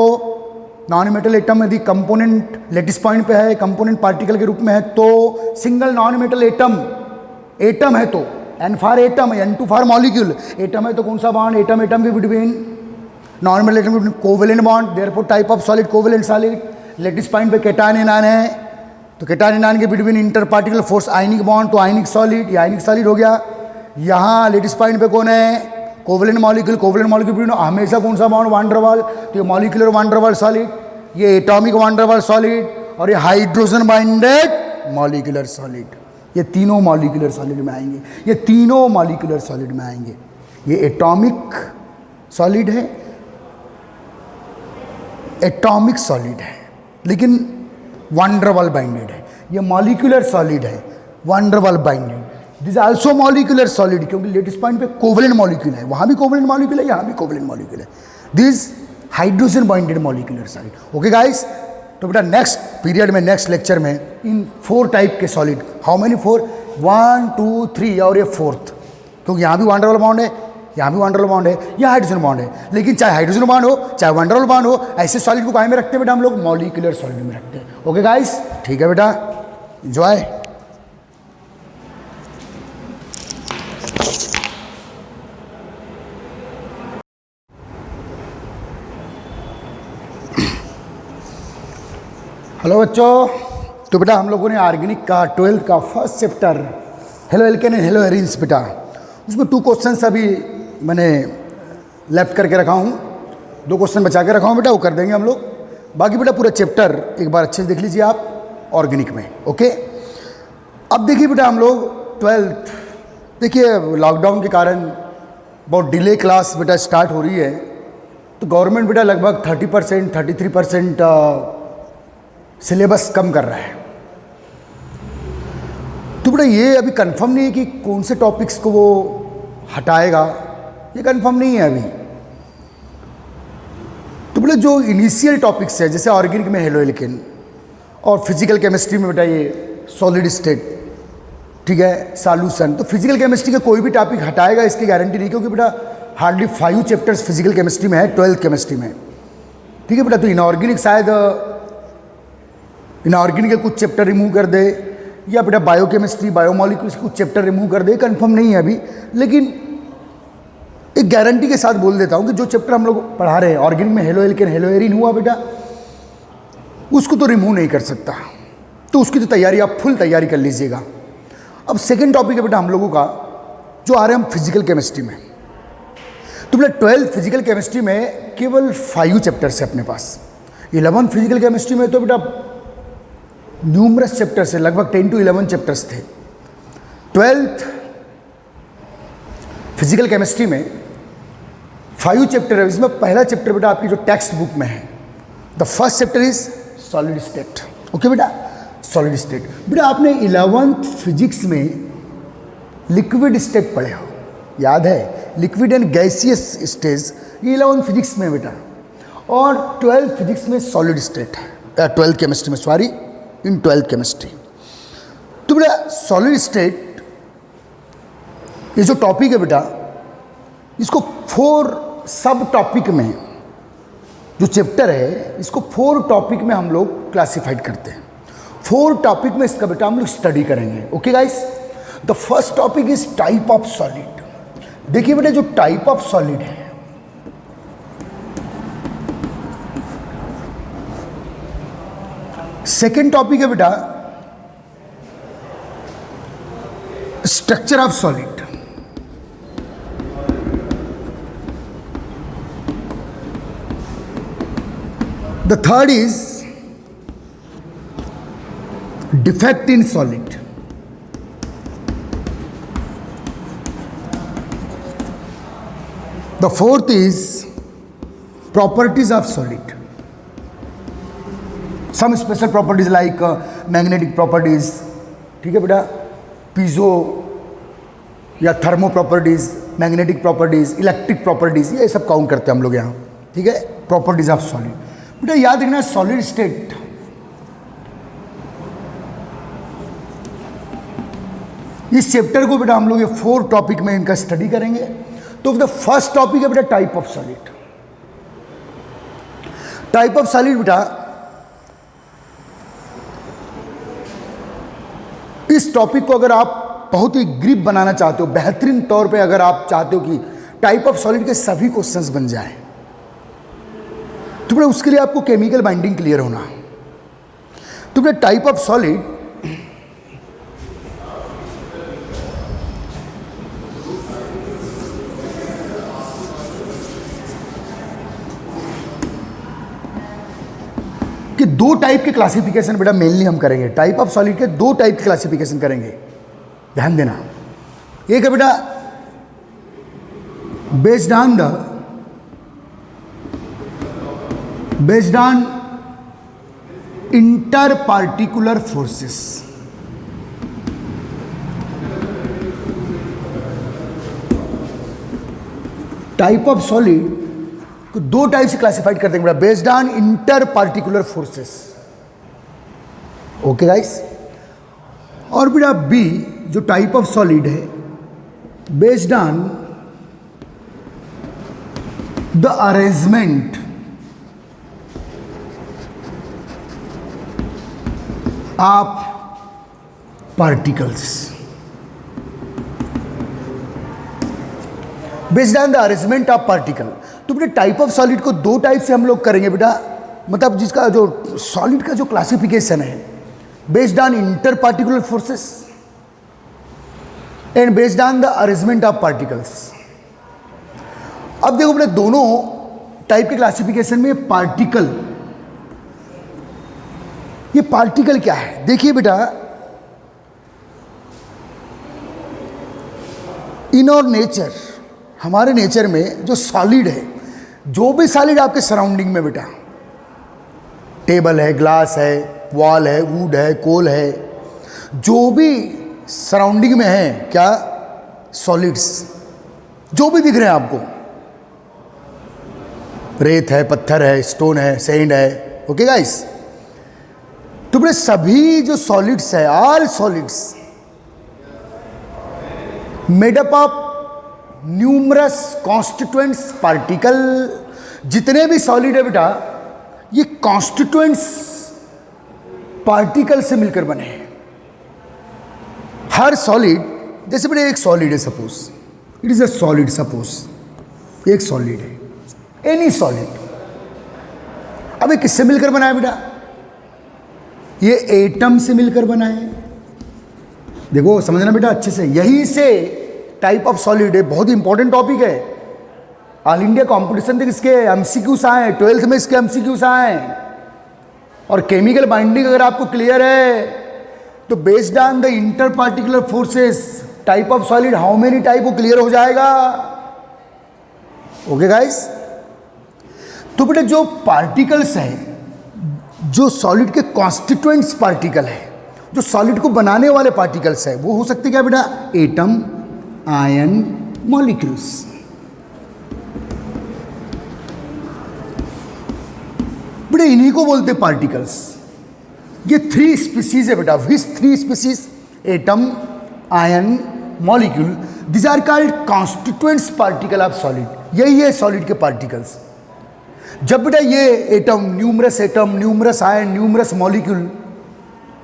नॉन मेटल एटम यदि कंपोनेंट लेटिस पॉइंट पे है, कंपोनेंट पार्टिकल के रूप में है, तो सिंगल नॉन मेटल एटम है तो N for atom, N2 for molecule. Atom है तो कौन सा बॉन्ड? एटम एटम के बिटवीन नॉन मेटल एटम के between covalent bond, therefore type of solid covalent solid. Lattice point पे कैटायन एनायन है तो कैटायन एनायन के between inter particle force ionic bond, तो आयनिक सॉलिड, ये आयनिक सॉलिड हो गया। यहाँ लेटिस पॉइंट पे कौन है? Covalent molecule. Covalent molecule between हमेशा कौन सा बॉन्ड? One double. तो ये मॉलिक्यूलर वन डबल सॉलिड, ये एटॉमिक वन डबल सॉलिड और ये हाइड्रोजन बाइंडेड मॉलिक्यूलर सॉलिड। ये तीनों मॉलिक्यूलर सॉलिड में आएंगे, ये तीनों मॉलिक्यूलर सॉलिड में आएंगे। ये एटॉमिक सॉलिड है, एटॉमिक सॉलिड है, लेकिन वंडरवॉल बाइंडेड है, ये मॉलिक्यूलर सॉलिड है, van der Waals binded. This also molecular solid, क्योंकि लेटेस्ट पॉइंट पे कोवलेंट मॉलिक्यूल है, वहां भी कोवलेंट मॉलिक्यूल है, यहां भी कोवलेंट मॉलिक्यूल है। This hydrogen binded molecular solid. Okay guys, तो बेटा नेक्स्ट पीरियड में, नेक्स्ट लेक्चर में इन 4 टाइप के सॉलिड, हाउ मेनी 4, 1 2 3 और ये 4th, क्योंकि यहाँ भी वंडरवॉल बॉन्ड है, यहाँ भी वंडरवॉल बॉन्ड है, यहाँ हाइड्रोजन बॉन्ड है। लेकिन चाहे हाइड्रोजन बॉन्ड हो चाहे वंडरवॉल बॉन्ड हो, ऐसे सॉलिड को काहे में रखते हैं बेटा हम लोग, मॉलिक्यूलर सॉलिड में रखते हैं। ओके गाइस, ठीक है बेटा, एंजॉय। हेलो बच्चों, तो बेटा हम लोगों ने ऑर्गेनिक का 12th का first chapter halo alkane and hello arenes बेटा, उसमें 2 क्वेश्चंस अभी मैंने लेफ्ट करके रखा हूँ, 2 क्वेश्चन बचा के रखा हूँ बेटा, वो कर देंगे हम लोग। बाकी बेटा पूरा चैप्टर एक बार अच्छे से देख लीजिए आप ऑर्गेनिक में। ओके, अब देखिए बेटा हम लोग 12th, देखिए लॉकडाउन के कारण बहुत डिले क्लास बेटा स्टार्ट हो रही है, तो गवर्नमेंट बेटा लगभग 30% 33% सिलेबस कम कर रहा है। तो बेटा ये अभी कंफर्म नहीं है कि कौन से टॉपिक्स को वो हटाएगा, ये कंफर्म नहीं है अभी। तो बेटा जो इनिशियल टॉपिक्स है, जैसे ऑर्गेनिक में हेलो एल्केन और फिजिकल केमिस्ट्री में बेटा ये सॉलिड स्टेट, ठीक है, सॉल्यूशन, तो फिजिकल केमिस्ट्री का कोई भी टॉपिक हटाएगा इसकी गारंटी नहीं, क्योंकि बेटा हार्डली 5 चैप्टर्स फिजिकल केमिस्ट्री में है 12th केमिस्ट्री में, ठीक है बेटा। तो इनऑर्गेनिक शायद इनऑर्गेनिक के कुछ चैप्टर रिमूव कर दे, या बेटा बायोकेमिस्ट्री बायोमॉलिक्यूल्स के कुछ चैप्टर रिमूव कर दे, कंफर्म नहीं है अभी। लेकिन एक गारंटी के साथ बोल देता हूँ कि जो चैप्टर हम लोग पढ़ा रहे हैं ऑर्गेनिक में हेलो एल्केन हेलो एरिन हुआ बेटा, उसको तो रिमूव नहीं कर सकता, तो उसकी तो तैयारी आप फुल तैयारी कर लीजिएगा। अब सेकेंड टॉपिक है बेटा हम लोगों का जो आ रहे हैं हम फिजिकल केमिस्ट्री में। तो बेटा 12th फिजिकल केमिस्ट्री में केवल 5 चैप्टर्स है अपने पास। 11th फिजिकल केमिस्ट्री में तो बेटा न्यूमरस चैप्टर्स है, लगभग 10 to 11 चैप्टर्स थे। 12th फिजिकल केमिस्ट्री में 5 चैप्टर है, इसमें पहला चैप्टर बेटा आपकी जो टेक्स्ट बुक में है, the first chapter is solid state. Okay बेटा, सॉलिड स्टेट। बेटा आपने 11th फिजिक्स में लिक्विड स्टेट पढ़े हो, याद है, लिक्विड एंड गैसियस स्टेज, ये 11th फिजिक्स में बेटा, और 12th फिजिक्स में सॉलिड स्टेट है, 12th केमिस्ट्री में, सॉरी, इन 12th केमिस्ट्री। तो बेटा सॉलिड स्टेट ये जो टॉपिक है बेटा, इसको 4 सब टॉपिक में, जो चैप्टर है इसको 4 टॉपिक में हम लोग क्लासिफाइड करते हैं। 4 टॉपिक में इसका बेटा हम लोग स्टडी करेंगे। Okay guys, the first topic is type of solid. देखिए बेटा जो टाइप ऑफ सॉलिड है, सेकेंड टॉपिक है बेटा structure of solid. The third is defect in solid. The fourth is properties of solid. Some special properties like magnetic properties, ठीक है बेटा, piezo या thermo properties, magnetic properties, electric properties, ये सब count करते हैं हम लोग यहाँ, ठीक है, प्रॉपर्टीज ऑफ सॉलिड। बेटा याद रखना सॉलिड स्टेट इस चैप्टर को बेटा हम लोग ये 4 टॉपिक में इनका स्टडी करेंगे। तो द फर्स्ट टॉपिक है बेटा type of solid. Type of solid बेटा, इस टॉपिक को अगर आप बहुत ही ग्रिप बनाना चाहते हो, बेहतरीन तौर पे अगर आप चाहते हो कि टाइप ऑफ सॉलिड के सभी क्वेश्चंस बन जाएं, तो बेटा उसके लिए आपको केमिकल बाइंडिंग क्लियर होना। तो बेटा टाइप ऑफ सॉलिड कि 2 टाइप के क्लासिफिकेशन बेटा मेनली हम करेंगे। टाइप ऑफ सॉलिड के 2 टाइप के क्लासिफिकेशन करेंगे, ध्यान देना। एक है बेटा based on inter particular forces. Type of solid को दो टाइप से क्लासिफाइड कर देंगे based on inter particular forces. Okay guys. और बेटा बी जो टाइप ऑफ सॉलिड है based on the arrangement of particles. Based on the arrangement of particle. तो बेटा टाइप ऑफ सॉलिड को दो टाइप से हम लोग करेंगे बेटा, मतलब जिसका जो सॉलिड का जो क्लासिफिकेशन है based on inter particular forces and based on the arrangement of particles. अब देखो बेटा दोनों टाइप के क्लासिफिकेशन में पार्टिकल, ये पार्टिकल क्या है देखिए बेटा, इन और नेचर, हमारे नेचर में जो सॉलिड है, जो भी सॉलिड आपके सराउंडिंग में बेटा, टेबल है, ग्लास है, वॉल है, वुड है, कोल है, जो भी सराउंडिंग में है क्या सॉलिड्स, जो भी दिख रहे हैं आपको, रेत है, पत्थर है, स्टोन है, सैंड है, ओके गाइस। तो बेटा सभी जो सॉलिड्स है, all solids made up of numerous constituents particle. जितने भी सॉलिड है बेटा ये कॉन्स्टिट्यूएंट्स पार्टिकल से मिलकर बने हैं। हर सॉलिड, जैसे बेटा एक सॉलिड है, suppose it is a solid, suppose एक सॉलिड है, एनी सॉलिड। अब ये किससे मिलकर बना है बेटा, ये एटम से मिलकर बना है। देखो समझना बेटा अच्छे से, यही से टाइप ऑफ सॉलिड है, बहुत इंपॉर्टेंट टॉपिक है। ऑल इंडिया कंपटीशन तक इसके एमसीक्यूज आए, 12th में इसके एमसीक्यूज आए। और केमिकल बाइंडिंग अगर आपको क्लियर है तो based on the inter particular forces type of solid how many type वो क्लियर हो जाएगा। Okay guys. तो बेटा जो पार्टिकल्स हैं, जो सॉलिड के कॉन्स्टिट्यूएंट्स पार्टिकल है, जो सॉलिड को बनाने वाले पार्टिकल्स है, वो हो सकते क्या बेटा, एटम, आयन, मॉलिक्यूल्स। बेटा इन्हीं को बोलते पार्टिकल्स। ये 3 स्पीसीज है बेटा, which 3 species, atom, ion, molecule, this are called constituents particle of solid. यही है सॉलिड के पार्टिकल्स। जब बेटा ये atom, numerous ion, numerous molecule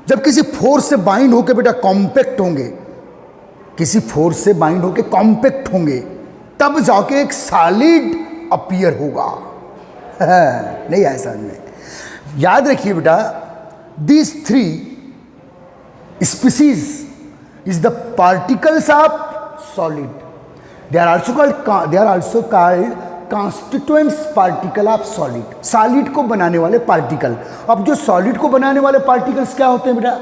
जब किसी फोर्स से बाइंड होकर बेटा कॉम्पैक्ट होंगे, किसी फोर्स से बाइंड होकर कॉम्पैक्ट होंगे, तब जाके एक सॉलिड अपीयर होगा। नहीं आया समझ में? याद रखिए बेटा, these 3 species is the particles of solid. They are also called constituents particle of solid. Solid को बनाने वाले पार्टिकल। अब जो सॉलिड को बनाने वाले पार्टिकल्स क्या होते हैं बेटा,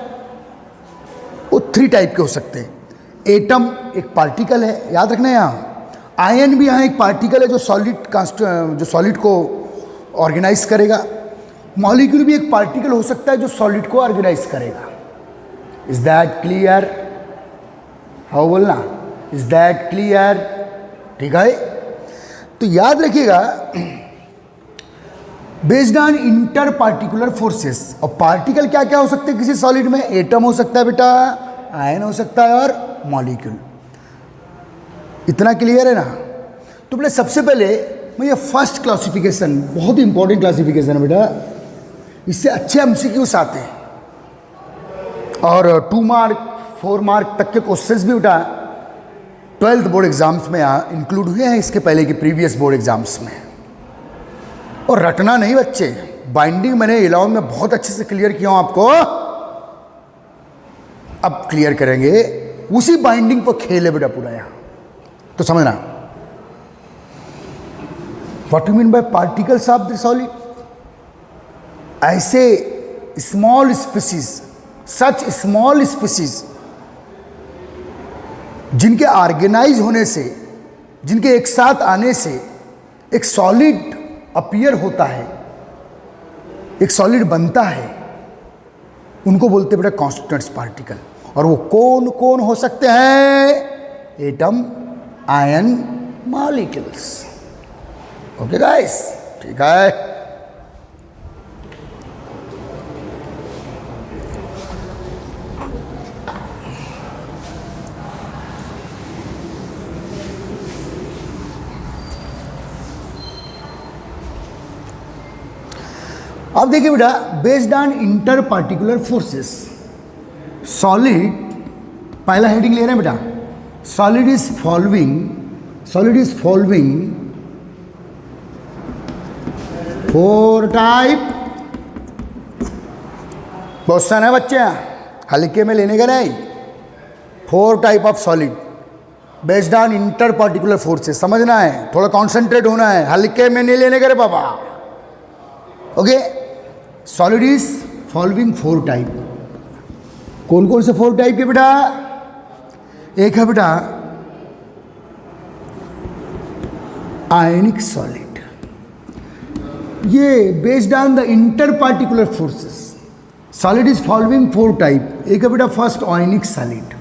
वो 3 टाइप के हो सकते हैं। एटम एक पार्टिकल है, याद रखना है। यहाँ आयन भी यहाँ एक पार्टिकल है जो सॉलिड को ऑर्गेनाइज करेगा। मॉलिक्यूल भी एक पार्टिकल हो सकता है जो सॉलिड को ऑर्गेनाइज करेगा। Is that clear? हाउ बोलना, इज दैट क्लियर? ठीक है। तो याद रखिएगा, based on inter particular forces. और पार्टिकल क्या क्या हो सकते हैं किसी सॉलिड में, एटम हो सकता है बेटा, आयन हो सकता है और मॉलिक्यूल। इतना क्लियर है ना? तो बेटा सबसे पहले मैं ये फर्स्ट क्लासिफिकेशन, बहुत ही इंपॉर्टेंट क्लासिफिकेशन है बेटा, इससे अच्छे एमसीक्यूज आते हैं और 2 मार्क 4 मार्क तक के क्वेश्चंस भी बेटा 12th बोर्ड एग्जाम्स में इंक्लूड हुए हैं, इसके पहले के प्रीवियस बोर्ड एग्जाम्स में। और रटना नहीं बच्चे, बाइंडिंग मैंने 11 में बहुत अच्छे से क्लियर किया हूं आपको, अब क्लियर करेंगे। उसी बाइंडिंग पर खेल है बेटा पूरा यहाँ, तो समझना। What you mean by particles of the solid? ऐसे small species, such small species जिनके ऑर्गेनाइज होने से, जिनके एक साथ आने से एक सॉलिड अपीयर होता है, एक सॉलिड बनता है, उनको बोलते बेटा कॉन्स्टिट्यूएंट्स पार्टिकल। और वो कौन कौन हो सकते हैं? Atom, ion, molecules. Okay guys, ठीक है। अब देखिए बेटा, based on inter particular forces, solid, पहला हेडिंग ले रहे हैं बेटा, solid is following 4 type. Question है बच्चे, हल्के में लेने का नहीं। 4 type of solid based on inter particular forces, समझना है, थोड़ा कॉन्सेंट्रेट होना है, हल्के में नहीं लेने का रे बाबा। Okay, solid is following 4 type. कौन कौन से 4 टाइप के बेटा? एक है बेटा आयनिक सॉलिड, ये based on the inter particular forces, solid is following 4 type. एक है बेटा फर्स्ट आयनिक सॉलिड,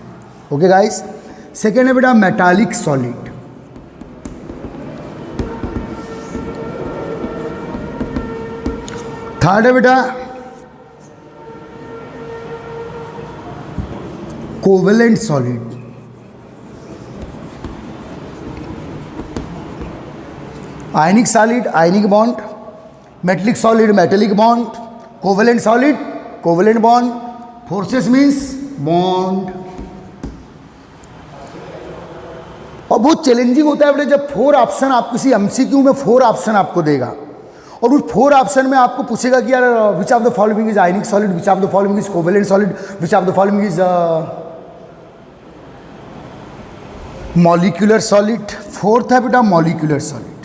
ओके गाइस। सेकेंड है बेटा मेटालिक सॉलिड, थर्ड है बेटा कोवेलेंट सॉलिड, आयनिक solid ionic bond, metallic solid metallic bond, covalent solid covalent bond, forces means bond. और बहुत challenging होता है बेटा जब 4 ऑप्शन, आप किसी एमसीक्यू में 4 ऑप्शन आपको देगा और उस 4 ऑप्शन में आपको पूछेगा कि यार which of the following is ionic solid, which of the following is covalent solid, which of the following is molecular solid. Fourth है बेटा मॉलिक्यूलर सॉलिड।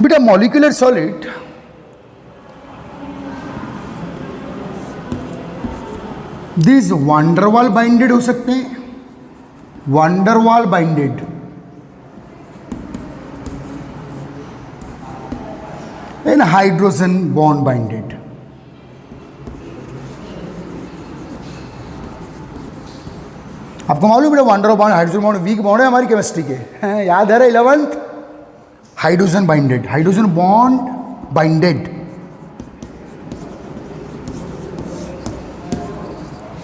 बेटा molecular solid this van der Waals binded हो सकते हैं, van der Waals binded, and hydrogen bond binded. आपको मालूम है wonder bond hydrogen bond weak bond है हमारी केमिस्ट्री के, हैं याद है 11th? Hydrogen binded, hydrogen bond binded.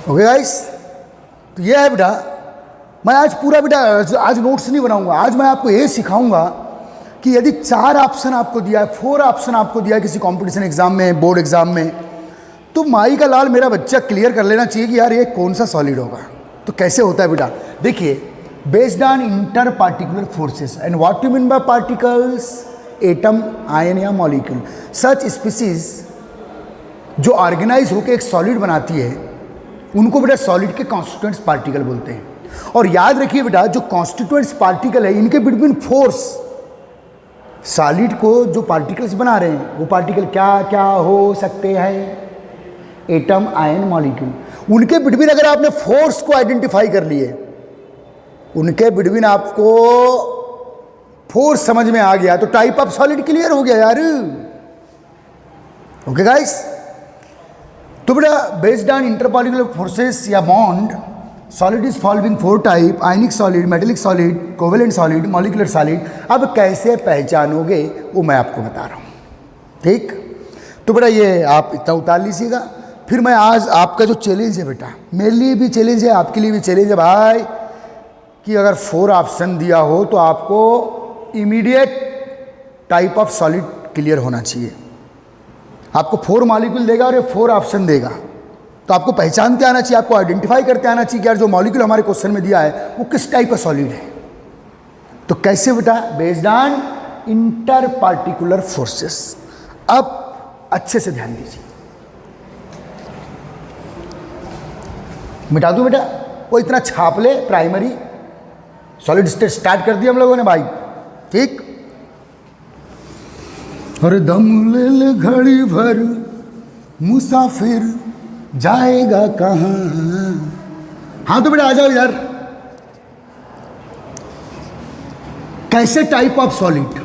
Okay guys, तो ये है बेटा। मैं आज पूरा बेटा आज नोट्स नहीं बनाऊंगा, आज मैं आपको ये सिखाऊंगा कि यदि 4 ऑप्शन आपको दिया है, 4 ऑप्शन आपको दिया है किसी कंपटीशन एग्जाम में, बोर्ड एग्जाम में, तो माई का लाल मेरा बच्चा क्लियर कर लेना चाहिए कि यार ये कौन सा सॉलिड होगा। तो कैसे होता है बेटा, देखिए, based on inter particular forces and what you mean by particles, atom, ion या मॉलिक्यूल, सच स्पीसीज जो ऑर्गेनाइज होकर एक सॉलिड बनाती है उनको बेटा सॉलिड के कॉन्स्टिट्यूएंट्स पार्टिकल बोलते हैं। और याद रखिए बेटा, जो कॉन्स्टिट्यूएंट्स पार्टिकल है इनके बिटवीन फोर्स, सॉलिड को जो पार्टिकल्स बना रहे हैं वो पार्टिकल क्या क्या हो सकते हैं? Atom, ion, molecule. उनके बिटवीन अगर आपने फोर्स को आइडेंटिफाई कर लिए, उनके बिटवीन आपको फोर्स समझ में आ गया तो टाइप ऑफ सॉलिड क्लियर हो गया यार। ओके गाइस, तो बेटा बेस्ड ऑन इंटरपार्टिकुलर फोर्सेस या bond, solid is following 4 type, ionic solid, metallic solid, covalent solid, molecular solid. अब कैसे पहचानोगे वो मैं आपको बता रहा हूँ, ठीक? तो बेटा ये आप इतना उतार लीजिएगा। फिर मैं आज आपका जो चैलेंज है बेटा, मेरे लिए भी चैलेंज है, आपके लिए भी चैलेंज है भाई, कि अगर 4 ऑप्शन दिया हो तो आपको immediate type of solid clear होना चाहिए। आपको 4 मॉलिक्यूल देगा और ये 4 ऑप्शन देगा, तो आपको पहचानते आना चाहिए, आपको आइडेंटिफाई करते आना चाहिए कि यार जो मॉलिक्यूल हमारे क्वेश्चन में दिया है वो किस टाइप का सॉलिड है। तो कैसे बेटा? Based on inter particular forces. अब अच्छे से ध्यान दीजिए, मिटा दूं बेटा, वो इतना छाप ले प्राइमरी सॉलिड स्टेट स्टार्ट कर दिया हम लोगों ने भाई, ठीक? और दम ले ले घड़ी भर मुसाफिर जाएगा कहाँ। हाँ तो बेटा आ जाओ यार। कैसे type of solid,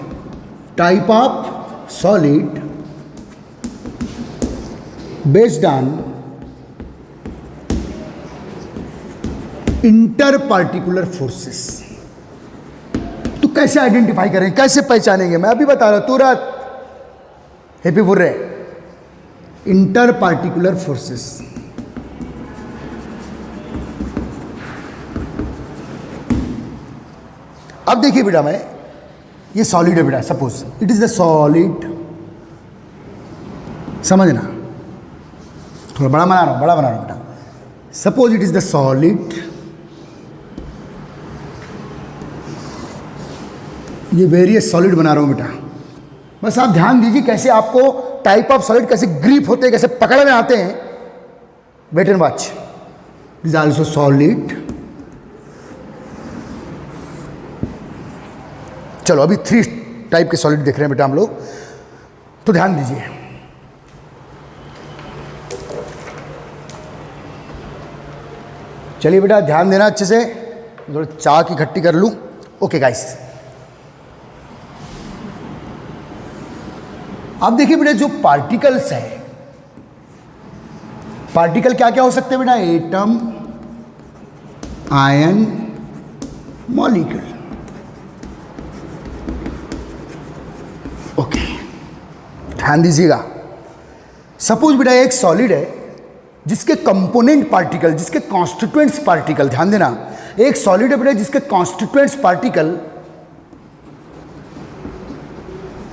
type of solid based on inter particular forces. तो कैसे आइडेंटिफाई करेंगे, कैसे पहचानेंगे? मैं अभी बता रहा हूं तुरंत। हैप्पी बोल रहे इंटर पार्टिकुलर फोर्सेस। अब देखिए बेटा, मैं ये सॉलिड है बेटा, suppose it is the solid, समझना, थोड़ा बड़ा बना रहा हूं, बड़ा बना रहा हूं बेटा। Suppose it is the solid, ये वेरियस सॉलिड बना रहा हूं बेटा। बस आप ध्यान दीजिए कैसे आपको टाइप ऑफ सॉलिड कैसे ग्रिप होते हैं, कैसे पकड़ में आते हैं। Wait and watch. This also solid. चलो अभी 3 टाइप के सॉलिड देख रहे हैं बेटा हम लोग, तो ध्यान दीजिए। चलिए बेटा ध्यान देना अच्छे से, थोड़ी चाय की इकट्ठी कर लूं। ओके गाइस, अब देखिए बेटा जो पार्टिकल्स है, पार्टिकल क्या क्या हो सकते हैं बेटा? Atom, ion, molecule. ओके ध्यान दीजिएगा। सपोज बेटा एक सॉलिड है जिसके कंपोनेंट पार्टिकल, जिसके कॉन्स्टिट्यूएंट्स पार्टिकल, ध्यान देना, एक सॉलिड है बेटा जिसके कॉन्स्टिट्यूएंट्स पार्टिकल,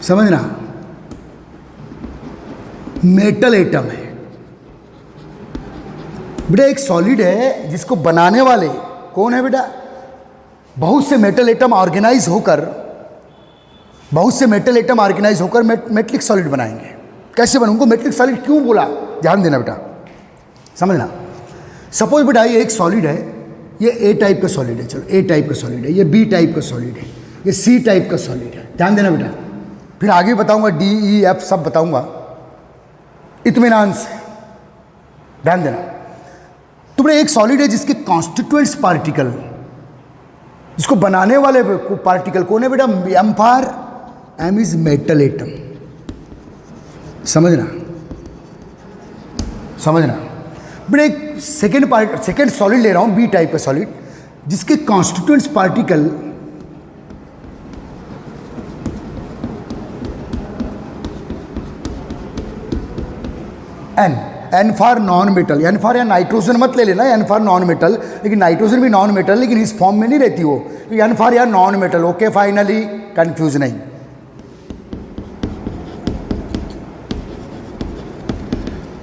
समझना, मेटल एटम है। बेटा एक सॉलिड है जिसको बनाने वाले कौन है बेटा? बहुत से मेटल एटम ऑर्गेनाइज होकर, बहुत से मेटल एटम ऑर्गेनाइज होकर मेटलिक सॉलिड बनाएंगे। कैसे बनूंगा? मेटलिक सॉलिड क्यों बोला, ध्यान देना बेटा, समझना। सपोज बेटा ये एक सॉलिड है, ये ए टाइप का सॉलिड है, चलो ए टाइप का सॉलिड है, ये बी टाइप का सॉलिड है, ये सी टाइप का सॉलिड है। ध्यान देना बेटा, फिर आगे बताऊंगा, डी ई एफ सब बताऊंगा इत्मीनान से, ध्यान देना। तो बेटा एक सॉलिड है जिसके कॉन्स्टिट्यूएंट्स पार्टिकल, जिसको बनाने वाले पार्टिकल कौन है बेटा? M for M is metal atom, समझना, समझना। बेटा एक सेकेंड सॉलिड ले रहा हूं, बी टाइप का सॉलिड, जिसके constituents particle N for non metal, N for या नाइट्रोजन मत ले लेना, एन फॉर नॉन मेटल, लेकिन नाइट्रोजन भी नॉन मेटल, लेकिन इस फॉर्म में नहीं रहती वो, तो एन फॉर या non metal. Okay finally, confuse नहीं।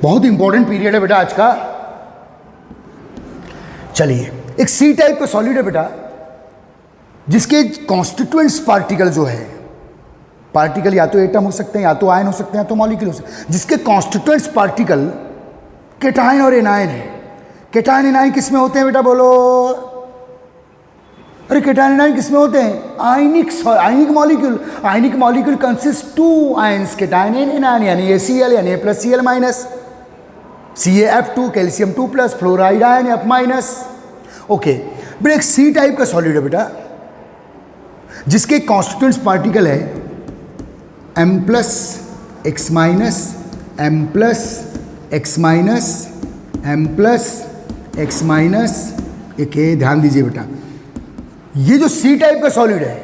बहुत इंपॉर्टेंट पीरियड है बेटा आज का। चलिए एक सी टाइप का सॉलिड है बेटा जिसके कॉन्स्टिट्यूएंट्स पार्टिकल जो है, पार्टिकल या तो एटम हो सकते हैं, या तो आयन हो सकते हैं, या तो मॉलिक्यूल हो सकते हैं, जिसके कॉन्स्टिट्यूएंट्स पार्टिकल केटायन और एनायन है। केटायन एनायन किस में होते हैं बेटा, बोलो? अरे केटायन एनायन किस में होते हैं? Ionic molecule. Ionic molecule consist 2 ions, cation and anion, यानी ACl यानी A+Cl minus, CaF2, calcium 2+, fluoride ion F minus. Okay बेटा एक सी टाइप का सॉलिड है बेटा जिसके कॉन्स्टिट्यूएंट्स पार्टिकल है M+, X-, M+, X-, M+, X-, एक है। ध्यान दीजिए बेटा, ये जो सी टाइप का सॉलिड है,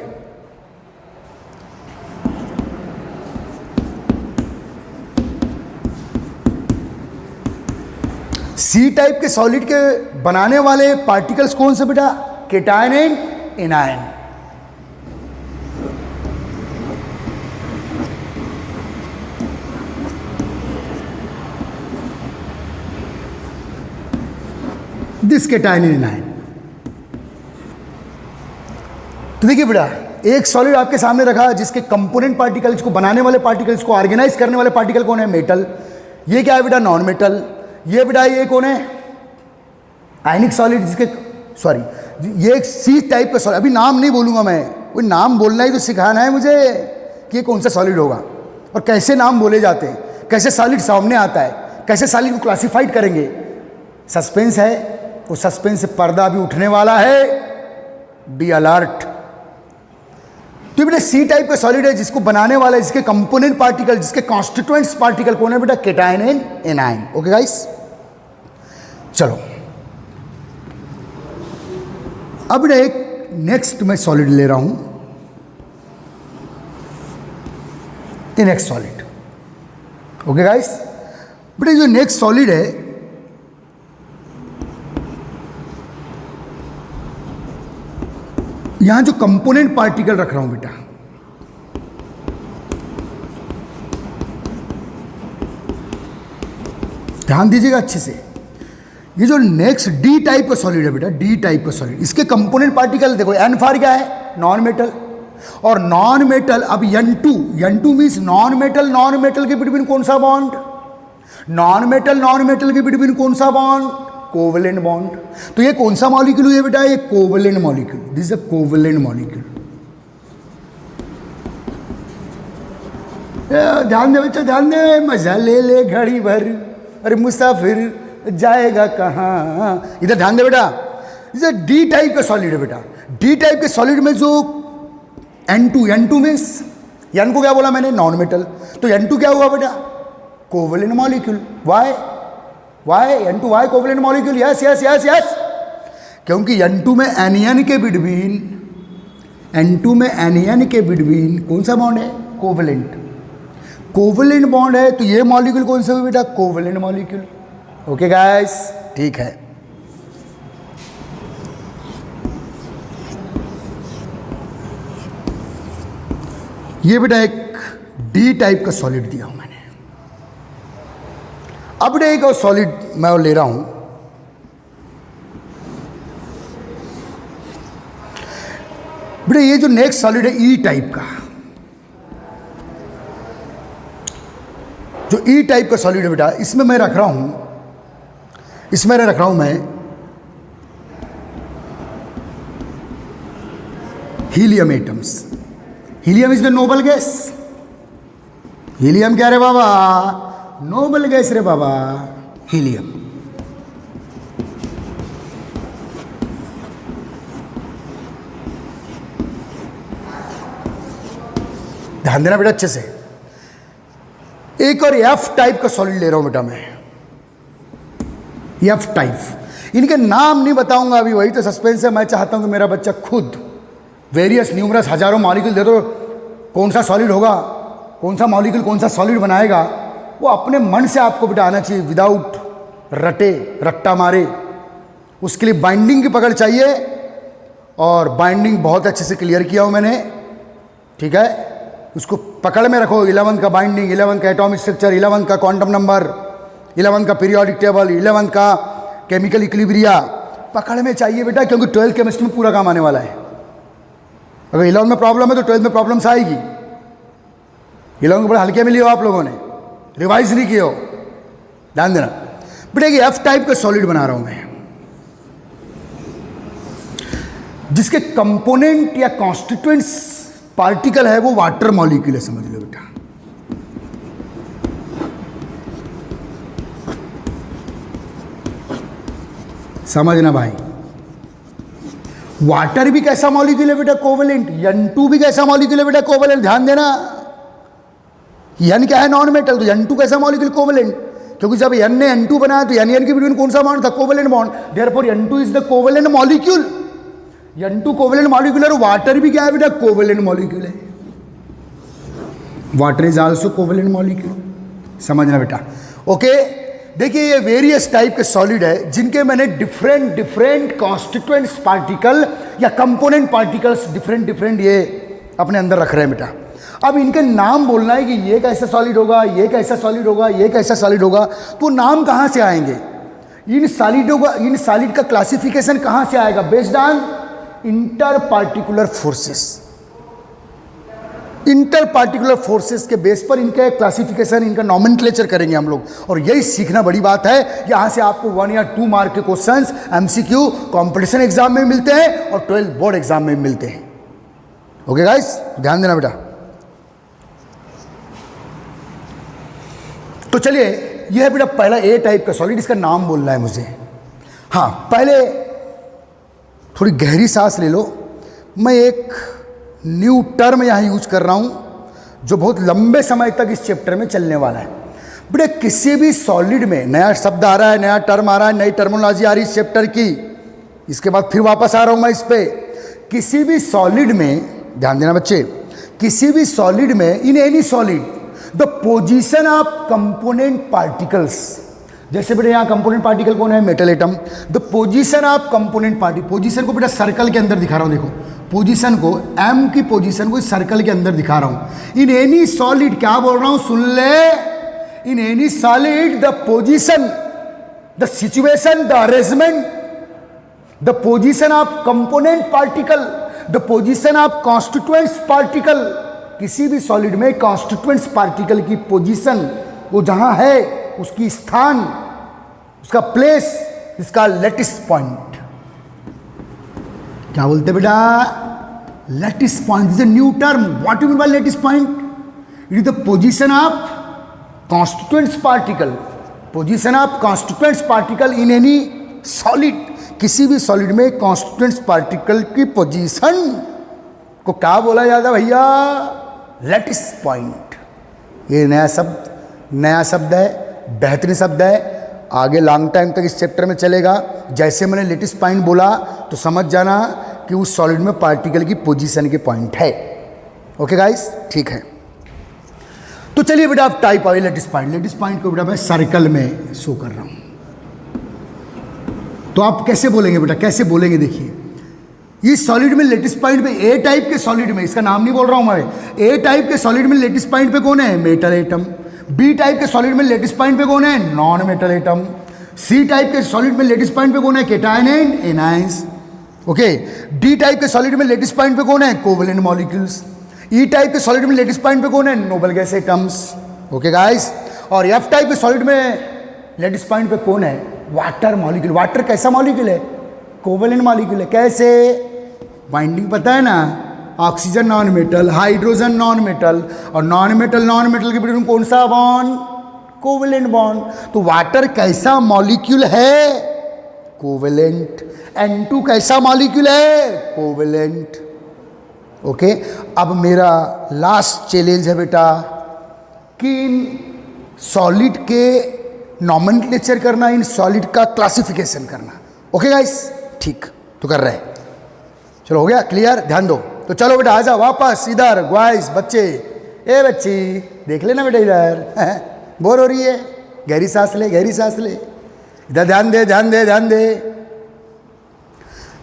सी टाइप के सॉलिड के बनाने वाले पार्टिकल्स कौन से बेटा? Cation and anion. This cation and anion. तो देखिए बेटा एक सॉलिड आपके सामने रखा जिसके कंपोनेंट पार्टिकल, जिसको बनाने वाले पार्टिकल, जिसको ऑर्गेनाइज करने वाले पार्टिकल कौन है? मेटल। ये क्या है बेटा? Non metal. ये बेटा ये कौन है? आयनिक सॉलिड, जिसके ये एक सी टाइप का सॉलिड। अभी नाम नहीं बोलूंगा मैं, कोई नाम बोलना ही तो सिखाना है मुझे कि ये कौन सा सॉलिड होगा और कैसे नाम बोले जाते हैं, कैसे सॉलिड सामने आता है, कैसे सॉलिड को क्लासिफाइड करेंगे। सस्पेंस है, उस सस्पेंस से पर्दा भी उठने वाला है, बी अलर्ट। तो बेटा सी टाइप का सॉलिड है जिसको बनाने वाला है, जिसके कंपोनेंट पार्टिकल, जिसके कॉन्स्टिट्यूएंट्स पार्टिकल कौन है बेटा? Cation and anion. Okay guys, चलो अब बेटा एक नेक्स्ट मैं सॉलिड ले रहा हूं, ये नेक्स्ट सॉलिड। ओके गाइस, बेटा जो नेक्स्ट सॉलिड है यहां जो कंपोनेंट पार्टिकल रख रहा हूं बेटा, ध्यान दीजिएगा अच्छे से। ये जो नेक्स्ट डी टाइप का सॉलिड है बेटा, डी टाइप का सॉलिड, इसके कंपोनेंट पार्टिकल देखो, एन फॉर क्या है? Non metal. और नॉन मेटल, अब N2 means non metal, non metal के बिटवीन कौन सा बॉन्ड? नॉन मेटल के बिटवीन कौन सा बॉन्ड? Covalent bond. तो ये कौन सा मॉलिक्यूल है बेटा? ये covalent molecule, this is a covalent molecule. ध्यान दे बच्चा, ध्यान दे, मजा ले ले घड़ी भर, अरे मुसाफिर जाएगा कहाँ। इधर ध्यान दे बेटा, इसे डी टाइप का सॉलिड है बेटा। डी टाइप के सॉलिड में जो N2 मीन्स, N को क्या बोला मैंने? Non metal. तो N2 क्या हुआ बेटा? Covalent molecule. Why N2 why covalent molecule? Yes yes yes yes, क्योंकि N2 में एनियन के बिटवीन कौन सा बॉन्ड है? कोवेलेंट बॉन्ड है। तो ये मॉलिक्यूल कौन सा हुआ बेटा? Covalent molecule. ओके गाइस, ठीक है। ये बेटा एक डी टाइप का सॉलिड दिया हूं मैंने। अब बेटा एक और सॉलिड मैं और ले रहा हूं, बेटा ये जो नेक्स्ट सॉलिड है ई टाइप का, जो ई टाइप का सॉलिड है बेटा, इसमें मैं रख रहा हूं मैं helium atoms. Helium is the noble gas. Helium क्या रे बाबा? नोबल गैस रे बाबा, हीलियम। ध्यान देना बेटा अच्छे से। एक और एफ टाइप का सॉलिड ले रहा हूं बेटा मैं, एफ टाइप। इनके नाम नहीं बताऊंगा अभी, वही तो सस्पेंस है। मैं चाहता हूं कि मेरा बच्चा खुद वेरियस न्यूमरस हजारों मॉलिक्यूल दे दो, कौन सा सॉलिड होगा, कौन सा मॉलिक्यूल कौन सा सॉलिड बनाएगा, वो अपने मन से आपको बेटा आना चाहिए, विदाउट रट्टा मारे। उसके लिए बाइंडिंग की पकड़ चाहिए, और बाइंडिंग बहुत अच्छे से क्लियर किया हूं मैंने, ठीक है। उसको पकड़ में रखो। 11 का बाइंडिंग, 11 का एटॉमिक स्ट्रक्चर, 11 का क्वांटम नंबर, 11 का पीरियोडिक टेबल, 11 का केमिकल इक्विलिब्रिया पकड़ में चाहिए बेटा, क्योंकि 12th केमिस्ट्री में पूरा काम आने वाला है। अगर 11 में प्रॉब्लम है तो 12th में प्रॉब्लम्स आएगी। 11 को बड़े हल्के में लियो आप लोगों ने, रिवाइज नहीं किए हो, ध्यान देना बेटा। ये एफ टाइप का सॉलिड बना रहा हूं मैं, जिसके कंपोनेंट या कॉन्स्टिट्यूएंट्स पार्टिकल है वो वाटर मॉलिक्यूल है, समझ लो बेटा। समझना भाई, वाटर भी कैसा मॉलिक्यूल है बेटा? कोवेलेंट। N2 भी कैसा मॉलिक्यूल है बेटा? कोवेलेंट। ध्यान देना, N क्या है? Non metal. तो N2 कैसा मॉलिक्यूल? कोवेलेंट। क्योंकि जब N ने N2 बनाया तो N के बिटवीन कौन सा बॉन्ड था? Covalent bond. Therefore N2 is the covalent molecule. N2 covalent molecule है, और वाटर भी क्या है बेटा? कोवेलेंट मॉलिक्यूल है। Water is also covalent molecule, समझना बेटा। ओके, देखिए ये वेरियस टाइप के सॉलिड है, जिनके मैंने डिफरेंट कॉन्स्टिट्यूएंट्स पार्टिकल या कंपोनेंट पार्टिकल्स डिफरेंट ये अपने अंदर रख रहे हैं बेटा। अब इनके नाम बोलना है कि ये कैसा सॉलिड होगा, ये कैसा सॉलिड होगा, ये कैसा सॉलिड होगा, तो नाम कहाँ से आएंगे? इन सॉलिड का क्लासिफिकेशन कहाँ से आएगा? Based on inter particular forces के बेस पर इनका क्लासिफिकेशन, इनका नॉमेनक्लेचर करेंगे हम लोग। और यही सीखना बड़ी बात है। यहां से आपको 1 या 2 मार्क के क्वेश्चंस MCQ कंपटीशन एग्जाम में मिलते हैं और 12th बोर्ड एग्जाम में मिलते हैं। ओके गाइस, ध्यान देना बेटा। तो चलिए, यह है बेटा पहला ए टाइप का सॉलिड, इसका नाम बोलना है मुझे। हाँ, पहले थोड़ी गहरी सांस ले लो। मैं एक न्यू टर्म यहाँ यूज कर रहा हूँ जो बहुत लंबे समय तक इस चैप्टर में चलने वाला है। बेटे किसी भी सॉलिड में नया शब्द आ रहा है, नया टर्म आ रहा है, नई टर्मिनोलॉजी आ रही है इस चैप्टर की, इसके बाद फिर वापस आ रहा हूँ मैं इस पे। किसी भी सॉलिड में, ध्यान देना बच्चे, किसी भी सॉलिड में, इन any solid, the position of component particles, जैसे बेटा यहाँ कंपोनेंट पार्टिकल कौन है, metal atom, the position of component particle, position को बेटा सर्कल के अंदर दिखा रहा हूँ, देखो पोजीशन को, एम की पोजीशन को इस सर्कल के अंदर दिखा रहा हूँ। इन एनी सॉलिड, क्या बोल रहा हूँ सुन ले, इन any solid the position, the situation, the arrangement, the position of component particle, the position of constituents particle, किसी भी सॉलिड में कॉन्स्टिट्यूएंट्स पार्टिकल की पोजीशन, वो जहां है उसकी स्थान, उसका प्लेस, इसका लेटिस पॉइंट, क्या बोलते बेटा, lattice point is a new term. What you mean by lattice point? It is the position of constituents particle, position of constituents particle in any solid, किसी भी सॉलिड में कॉन्स्टिट्यूएंट्स पार्टिकल की position को क्या बोला जाता है भैया, लेटिस पॉइंट। ये नया शब्द है, बेहतरीन शब्द है, आगे लॉन्ग टाइम तक इस चैप्टर में चलेगा। जैसे मैंने लेटिस पॉइंट बोला तो समझ जाना कि उस सॉलिड में पार्टिकल की पोजीशन के पॉइंट है। ओके गाइस, ठीक है। तो चलिए बेटा आप टाइप आइए लेटिस पॉइंट। लेटिस पॉइंट को बेटा मैं सर्कल में शो कर रहा हूं, तो आप कैसे बोलेंगे बेटा, कैसे बोलेंगे, देखिए इस सॉलिड में लेटिस पॉइंट पे, ए टाइप के सॉलिड में, इसका नाम नहीं बोल रहा हूं मैं, ए टाइप के सॉलिड में लेटिस पॉइंट पे कौन है, मेटल एटम। बी टाइप के सॉलिड में लेटिस पॉइंट पे कौन है, non metal atom. C type के सॉलिड में लेटिस पॉइंट पे कौन है, cation and anions. Okay, D type के सॉलिड में लेटिस पॉइंट पे कौन है, कोवेलेंट मॉलिक्यूल्स। ई टाइप के सॉलिड में लेटिस पॉइंट पे कौन है, noble gas atoms. Okay guys, और एफ टाइप के सॉलिड में लेटिस पॉइंट पे कौन है, वाटर मॉलिक्यूल। वाटर कैसा मॉलिक्यूल है, कोवेलेंट मॉलिक्यूल है। कैसे, बाइंडिंग पता है ना, oxygen non metal, hydrogen non metal, और नॉन मेटल के बीच में कौन सा बॉन्ड, कोवेलेंट बॉन्ड। तो वाटर कैसा मॉलिक्यूल है, कोवेलेंट। N2 कैसा मॉलिक्यूल है, कोवेलेंट। ओके, अब मेरा लास्ट चैलेंज है बेटा कि इन सॉलिड के नॉमेनक्लेचर करना, इन सॉलिड का क्लासिफिकेशन करना। ओके गाइस, ठीक तो कर रहे हैं, चलो हो गया क्लियर, ध्यान दो। तो चलो बेटा आ जाओ वापस इधर, गाइस बच्चे, ए बच्ची देख लेना बेटा इधर, बोर हो रही है, गहरी सांस ले, गहरी सांस ले, इधर ध्यान दे, ध्यान दे, ध्यान दे,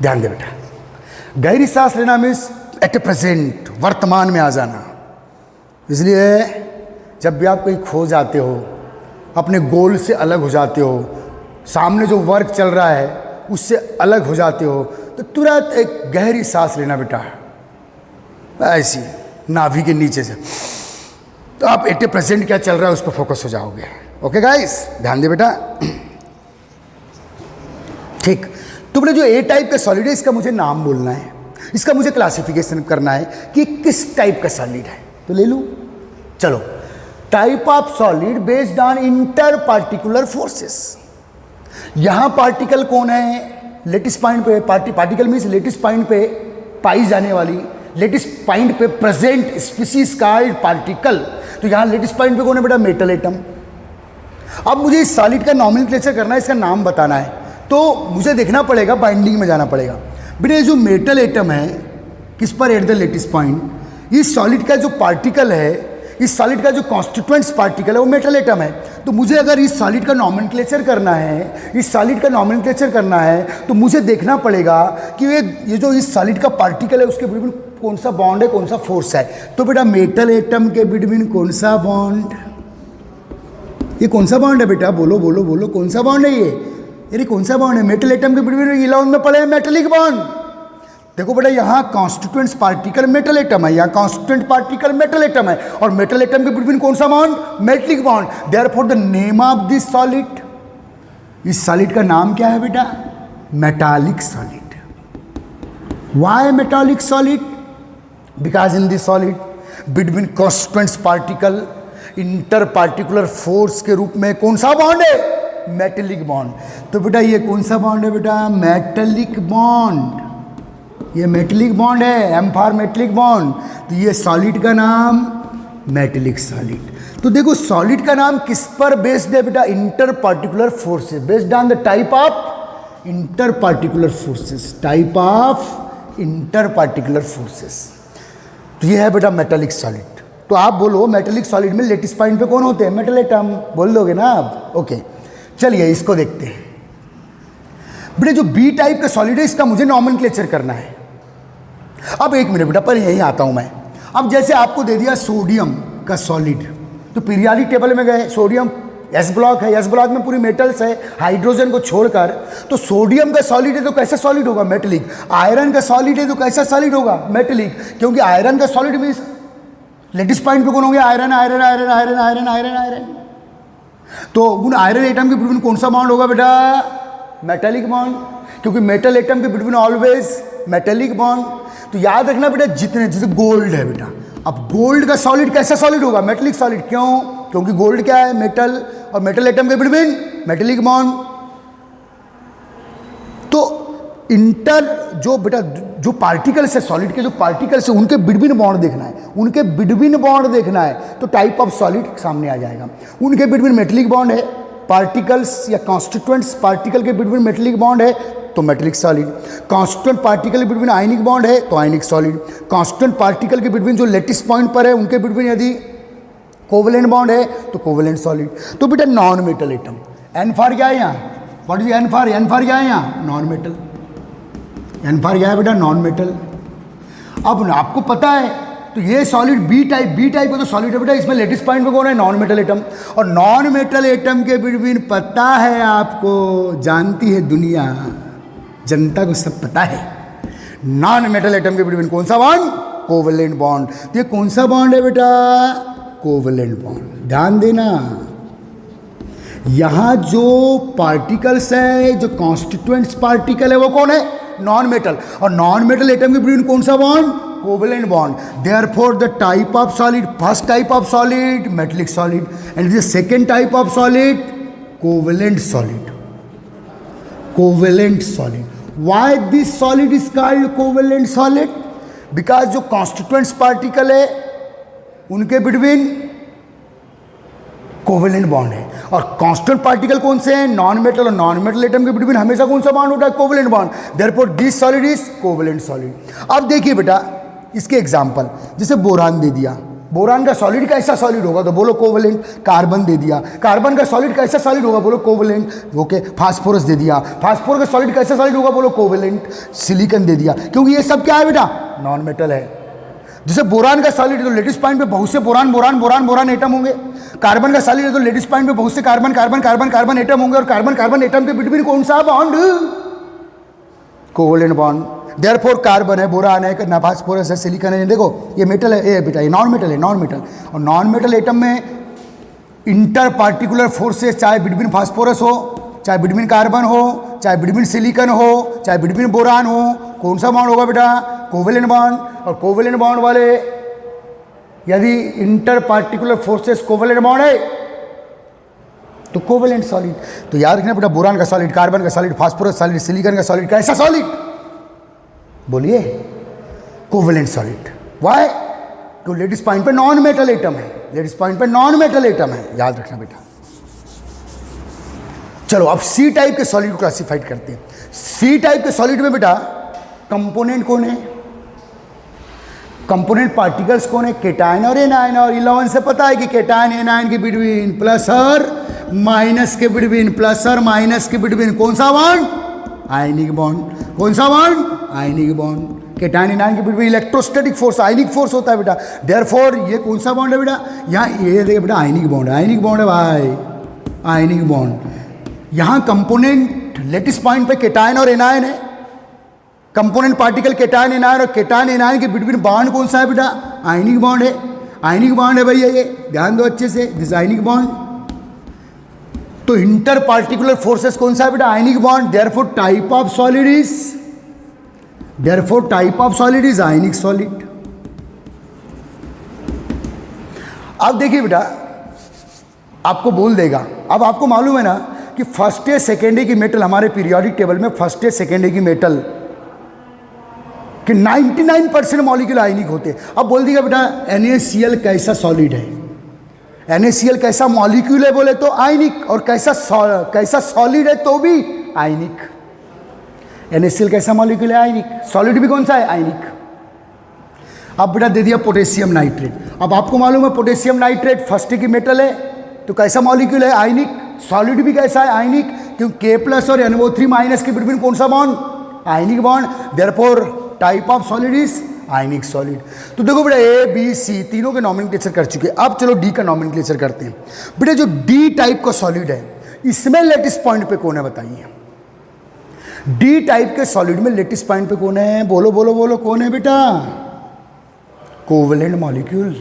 ध्यान दे बेटा। गहरी सांस लेना मीन्स एट ए प्रेजेंट, वर्तमान में आ जाना। इसलिए जब भी आप कहीं खो जाते हो, अपने गोल से अलग हो जाते हो, सामने जो वर्क चल रहा है उससे अलग हो जाते हो, तो तुरंत एक गहरी सांस लेना बेटा, ऐसी नाभि के नीचे से, तो आप एट ए प्रेजेंट क्या चल रहा है उस पर फोकस हो जाओगे। ओके गाइस, ध्यान दे बेटा, ठीक। तो बेटा जो ए टाइप का सॉलिड है, इसका मुझे नाम बोलना है, इसका मुझे क्लासिफिकेशन करना है कि किस टाइप का सॉलिड है, तो ले लूँ। चलो, type of solid based on inter particular forces. यहां पार्टिकल कौन है, लेटिस पॉइंट पे, पार्टिकल मीन्स लेटिस पॉइंट पे पाई जाने वाली, लेटिस पॉइंट पे प्रेजेंट स्पीसीज कॉल्ड पार्टिकल। तो यहां लेटिस पॉइंट पे कौन है बेटा, मेटल एटम। अब मुझे इस सॉलिड का नॉमेनक्लेचर करना है, इसका नाम बताना है, तो मुझे देखना पड़ेगा, बाइंडिंग में जाना पड़ेगा। बेटा जो मेटल एटम है किस पर, एट द लेटिस पॉइंट, इस सॉलिड का जो पार्टिकल है, इस सॉलिड का जो कॉन्स्टिट्यूएंट्स पार्टिकल है वो मेटल एटम है। तो मुझे अगर इस सॉलिड का नॉमेनक्लेचर करना है, इस सॉलिड का नॉमेनक्लेचर करना है, तो मुझे देखना पड़ेगा कि ये जो इस सॉलिड का पार्टिकल है उसके बिटवीन कौन सा बॉन्ड है, कौन सा फोर्स है। तो बेटा मेटल एटम के बिटवीन कौन सा बॉन्ड, ये कौन सा बॉन्ड है बेटा, बोलो बोलो बोलो, कौन सा बॉन्ड है ये कौन सा बॉन्ड है, मेटल एटम के बिटवीन 11 में पड़े हैं मेटलिक बॉन्ड। देखो बेटा यहाँ कॉन्स्टिट्यूएंट्स पार्टिकल मेटल एटम है, यहाँ कॉन्स्टिट्यूएंट पार्टिकल मेटल एटम है, और मेटल एटम के बिटवीन कौन सा bond, metallic bond. Therefore the name of this solid, इस सॉलिड का नाम क्या है बेटा, metallic solid. Why metallic solid, because in this solid between constituents particle inter particular force के रूप में कौन सा बॉन्ड है, मेटेलिक बॉन्ड। तो बेटा ये कौन सा बॉन्ड है बेटा, मेटेलिक बॉन्ड। ये मेटेलिक बॉन्ड है, M फॉर मेटेलिक बॉन्ड, तो ये सॉलिड का नाम मेटेलिक सॉलिड। तो देखो सॉलिड का नाम किस पर बेस्ड है बेटा, inter particular forces, based on the type of inter particular forces, type of inter particular forces. तो ये है बेटा मेटेलिक सॉलिड। तो आप बोलो मेटेलिक सॉलिड में लेटिस पॉइंट पे कौन होते हैं, मेटल एटम, बोल दोगे ना आप, ओके। चलिए इसको देखते हैं बेटा, जो बी टाइप का सॉलिड है इसका मुझे नॉमेनक्लेचर करना है। अब एक मिनट बेटा, पर यहीं आता हूं मैं। अब जैसे आपको दे दिया सोडियम का सॉलिड, तो पीरियोडिक टेबल में गए, सोडियम एस ब्लॉक है, एस ब्लॉक में पूरी मेटल्स है हाइड्रोजन को छोड़कर, तो सोडियम का सॉलिड है तो कैसा सॉलिड होगा, मेटेलिक। आयरन का सॉलिड है तो कैसा सॉलिड होगा, मेटेलिक, क्योंकि आयरन का सॉलिड मींस लेटेस्ट पॉइंट पे कौन हो गया, iron iron iron iron iron iron iron. तो उन आयरन एटम के बिटवीन कौन सा बॉन्ड होगा बेटा, मेटेलिक बॉन्ड, क्योंकि मेटल एटम के बिटवीन ऑलवेज मेटेलिक बॉन्ड। तो याद रखना बेटा, जितने जैसे गोल्ड है बेटा, अब गोल्ड का सॉलिड कैसा सॉलिड होगा, मेटेलिक सॉलिड, क्यों, क्योंकि गोल्ड क्या है, मेटल, और मेटल एटम के बिटवीन मेटेलिक बॉन्ड। तो इंटर जो बेटा जो पार्टिकल्स है सॉलिड के, जो पार्टिकल्स है उनके बिटवीन बॉन्ड देखना है, उनके बिटवीन बॉन्ड देखना है, तो टाइप ऑफ सॉलिड सामने आ जाएगा। उनके बिटवीन मेटेलिक बॉन्ड है, पार्टिकल्स या कॉन्स्टिट्यूएंट्स पार्टिकल के बिटवीन मेटेलिक बॉन्ड है तो मेटेलिक सॉलिड, कॉन्स्टिट्यूएंट पार्टिकल के बिटवीन आयनिक बॉन्ड है तो आयनिक सॉलिड, कॉन्स्टिट्यूएंट पार्टिकल के बिटवीन जो लेटिस पॉइंट पर है उनके बिटवीन यदि कोवेलेंट बॉन्ड है तो कोवेलेंट सॉलिड। तो बेटा non metal atom, N for क्या है यहाँ, what is N for, N for क्या है यहाँ, नॉन मेटल, एन फॉर क्या है बेटा, नॉन मेटल। अब आपको पता है, तो ये सॉलिड बी टाइप का तो सॉलिड है बेटा, इसमें लेटेस्ट पॉइंट पे कौन है, नॉन मेटल एटम, और नॉन मेटल एटम के बिटवीन पता है आपको, जानती है दुनिया, जनता को सब पता है, नॉन मेटल एटम के बिटवीन कौन सा बॉन्ड, कोवेलेंट बॉन्ड। तो ये कौन सा बॉन्ड है बेटा, कोवेलेंट बॉन्ड। ध्यान देना, यहां जो पार्टिकल्स है, जो कॉन्स्टिट्यूएंट्स पार्टिकल है वो कौन है, नॉन मेटल, और नॉन मेटल एटम के बिटवीन कौन सा bond, covalent bond. Therefore the type of solid, first type of solid metallic solid, and the second type of solid covalent solid, covalent solid. Why this solid is called covalent solid, because जो constituents particle है उनके between covalent bond है, और constant particle कौन से हैं, non metal, और non metal atom के बिटवीन हमेशा कौन सा बॉन्ड होता है, covalent bond. Therefore this solid is covalent solid. अब देखिए बेटा इसके एग्जांपल, जैसे बोरान दे दिया, बोरान का सॉलिड कैसा सॉलिड होगा तो बोलो कोवेलेंट। कार्बन दे दिया, कार्बन का सॉलिड कैसा सॉलिड होगा बोलो कोवेलेंट, ओके। फास्फोरस दे दिया, फास्फोरस का सॉलिड कैसा सॉलिड होगा बोलो कोवेलेंट। सिलिकॉन दे दिया, क्योंकि ये सब क्या है बेटा, नॉन मेटल है। जैसे बोरान का सॉलिड है तो लेटेस्ट पॉइंट पे बहुत से boron boron boron boron atom होंगे, कार्बन का सॉलिड है तो लेटेस्ट पॉइंट पे बहुत से carbon carbon carbon carbon atom होंगे, और कार्बन कार्बन एटम के बिटवीन कौन सा bond, covalent bond. Therefore carbon है, बोरान है, ना फास्फोरस है, सिलिकॉन है, देखो ये मेटल है, ये बेटा ये नॉन मेटल है, नॉन मेटल। और नॉन मेटल एटम में इंटर पार्टिकुलर फोर्सेस, चाहे बिटवीन फास्फोरस हो, चाहे बिटवीन कार्बन हो, चाहे बिटवीन सिलिकॉन हो, चाहे बिटवीन बोरान हो, कौन सा बॉन्ड होगा बेटा, कोवेलेंट बॉन्ड। और कोवेलेंट बॉन्ड वाले यदि inter particular forces covalent bond है तो कोवेलेंट सॉलिड। तो याद रखना बेटा, बोरान का सॉलिड, कार्बन का सॉलिड, फास्फोरस सॉलिड, सिलिकॉन का सॉलिड, कैसा सॉलिड बोलिए, कोवेलेंट सॉलिड। व्हाई, तो लेटेस्ट पॉइंट पे नॉन मेटल एटम है, लेटेस्ट पॉइंट पे नॉन मेटल एटम है, याद रखना बेटा। चलो अब सी टाइप के सॉलिड को क्लासिफाइड करते हैं। सी टाइप के सॉलिड में बेटा कंपोनेंट कौन है, कंपोनेंट पार्टिकल्स कौन है, केटायन और एनायन। और 11 से पता है कि केटायन एनायन के बिटवीन प्लस और माइनस के बिटवीन, प्लस और माइनस के बिटवीन कौन सा बॉन्ड, आयनिक बॉन्ड। कौन सा bond, ionic bond. Cation anion के बिटवीन इलेक्ट्रोस्टैटिक फोर्स, आयनिक फोर्स होता है बेटा। देयरफॉर ये कौन सा बॉन्ड है बेटा, यहाँ ये देखिए बेटा आयनिक बॉन्ड है, आयनिक बॉन्ड है भाई, आयनिक बॉन्ड। यहाँ कंपोनेंट लेटेस्ट पॉइंट पे केटायन और एनायन है, कंपोनेंट पार्टिकल केटायन एनायन, और केटायन एनायन के बिटवीन बॉन्ड कौन सा है बेटा, आयनिक बॉन्ड है, आयनिक बॉन्ड है भैया, ये ध्यान दो अच्छे से, दिस आयनिक बॉन्ड। तो इंटर पार्टिकुलर फोर्सेस कौन सा है बेटा, ionic bond. Therefore type of solid is, therefore type of solid is ionic solid. अब देखिए बेटा आपको बोल देगा, अब आपको मालूम है ना कि फर्स्ट ए सेकेंड ए की मेटल, हमारे पीरियोडिक टेबल में फर्स्ट ए सेकेंड ए की मेटल कि 99% मॉलिक्यूल आयनिक होते हैं। अब बोल दिया बेटा NaCl कैसा सॉलिड है, NaCl कैसा मॉलिक्यूल है बोले तो आयनिक, और कैसा सॉलिड है तो भी आयनिक। NaCl कैसा मॉलिक्यूल है, आयनिक। सॉलिड भी कौन सा है, आयनिक। अब बेटा दे दिया पोटेशियम नाइट्रेट। अब आपको मालूम है पोटेशियम नाइट्रेट फर्स्ट की मेटल है, तो कैसा मॉलिक्यूल है, आयनिक। सॉलिड भी कैसा है, आयनिक, क्योंकि K+ और NO3- के बिटवीन कौन सा bond, ionic bond. Therefore type of solid is ionic solid. तो देखो बेटा A, B, C तीनों के नॉमेनक्लेचर कर चुके हैं। अब चलो D का नॉमेनक्लेचर करते हैं। बेटा जो D टाइप का सॉलिड है इसमें लेटेस्ट पॉइंट पे कौन है बताइए। D टाइप के सॉलिड में लेटेस्ट पॉइंट पे कौन है, बोलो बोलो बोलो, कौन है बेटा, कोवेलेंट मॉलिक्यूल।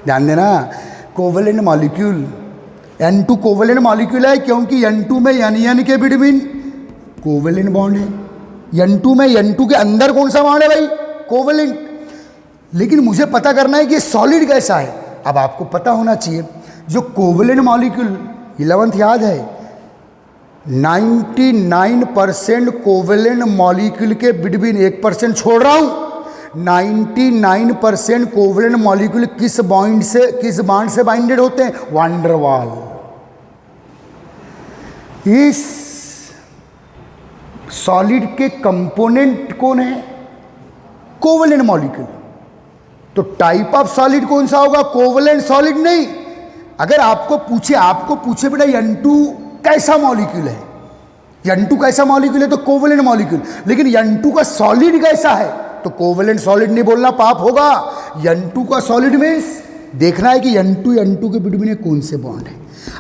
ध्यान देना, covalent molecule. N2 covalent molecule है क्योंकि N2 में N के बिटवीन कोवेलेंट बॉन्ड है। N2 में N2 के अंदर कौन सा बॉन्ड है भाई, कोवेलेंट। लेकिन मुझे पता करना है कि सॉलिड कैसा है। अब आपको पता होना चाहिए जो कोवेलेंट मॉलिक्यूल 11th याद है, 99% कोवेलेंट मॉलिक्यूल के बिटवीन 1% छोड़ रहा हूं, 99% कोवेलेंट मॉलिक्यूल किस बॉन्ड से बाइंडेड होते हैं, वान डर वाल। इस सॉलिड के कंपोनेंट कौन है, कोवेलेंट मॉलिक्यूल। तो टाइप ऑफ सॉलिड कौन सा होगा, कोवेलेंट सॉलिड नहीं। अगर आपको पूछे बेटा N2 कैसा मॉलिक्यूल है, N2 कैसा मॉलिक्यूल है तो कोवेलेंट मॉलिक्यूल। लेकिन N2 का सॉलिड कैसा है तो कोवेलेंट सॉलिड नहीं बोलना, पाप होगा। N2 का सॉलिड में देखना है कि N2 के बिटवीन कौन से बॉन्ड है।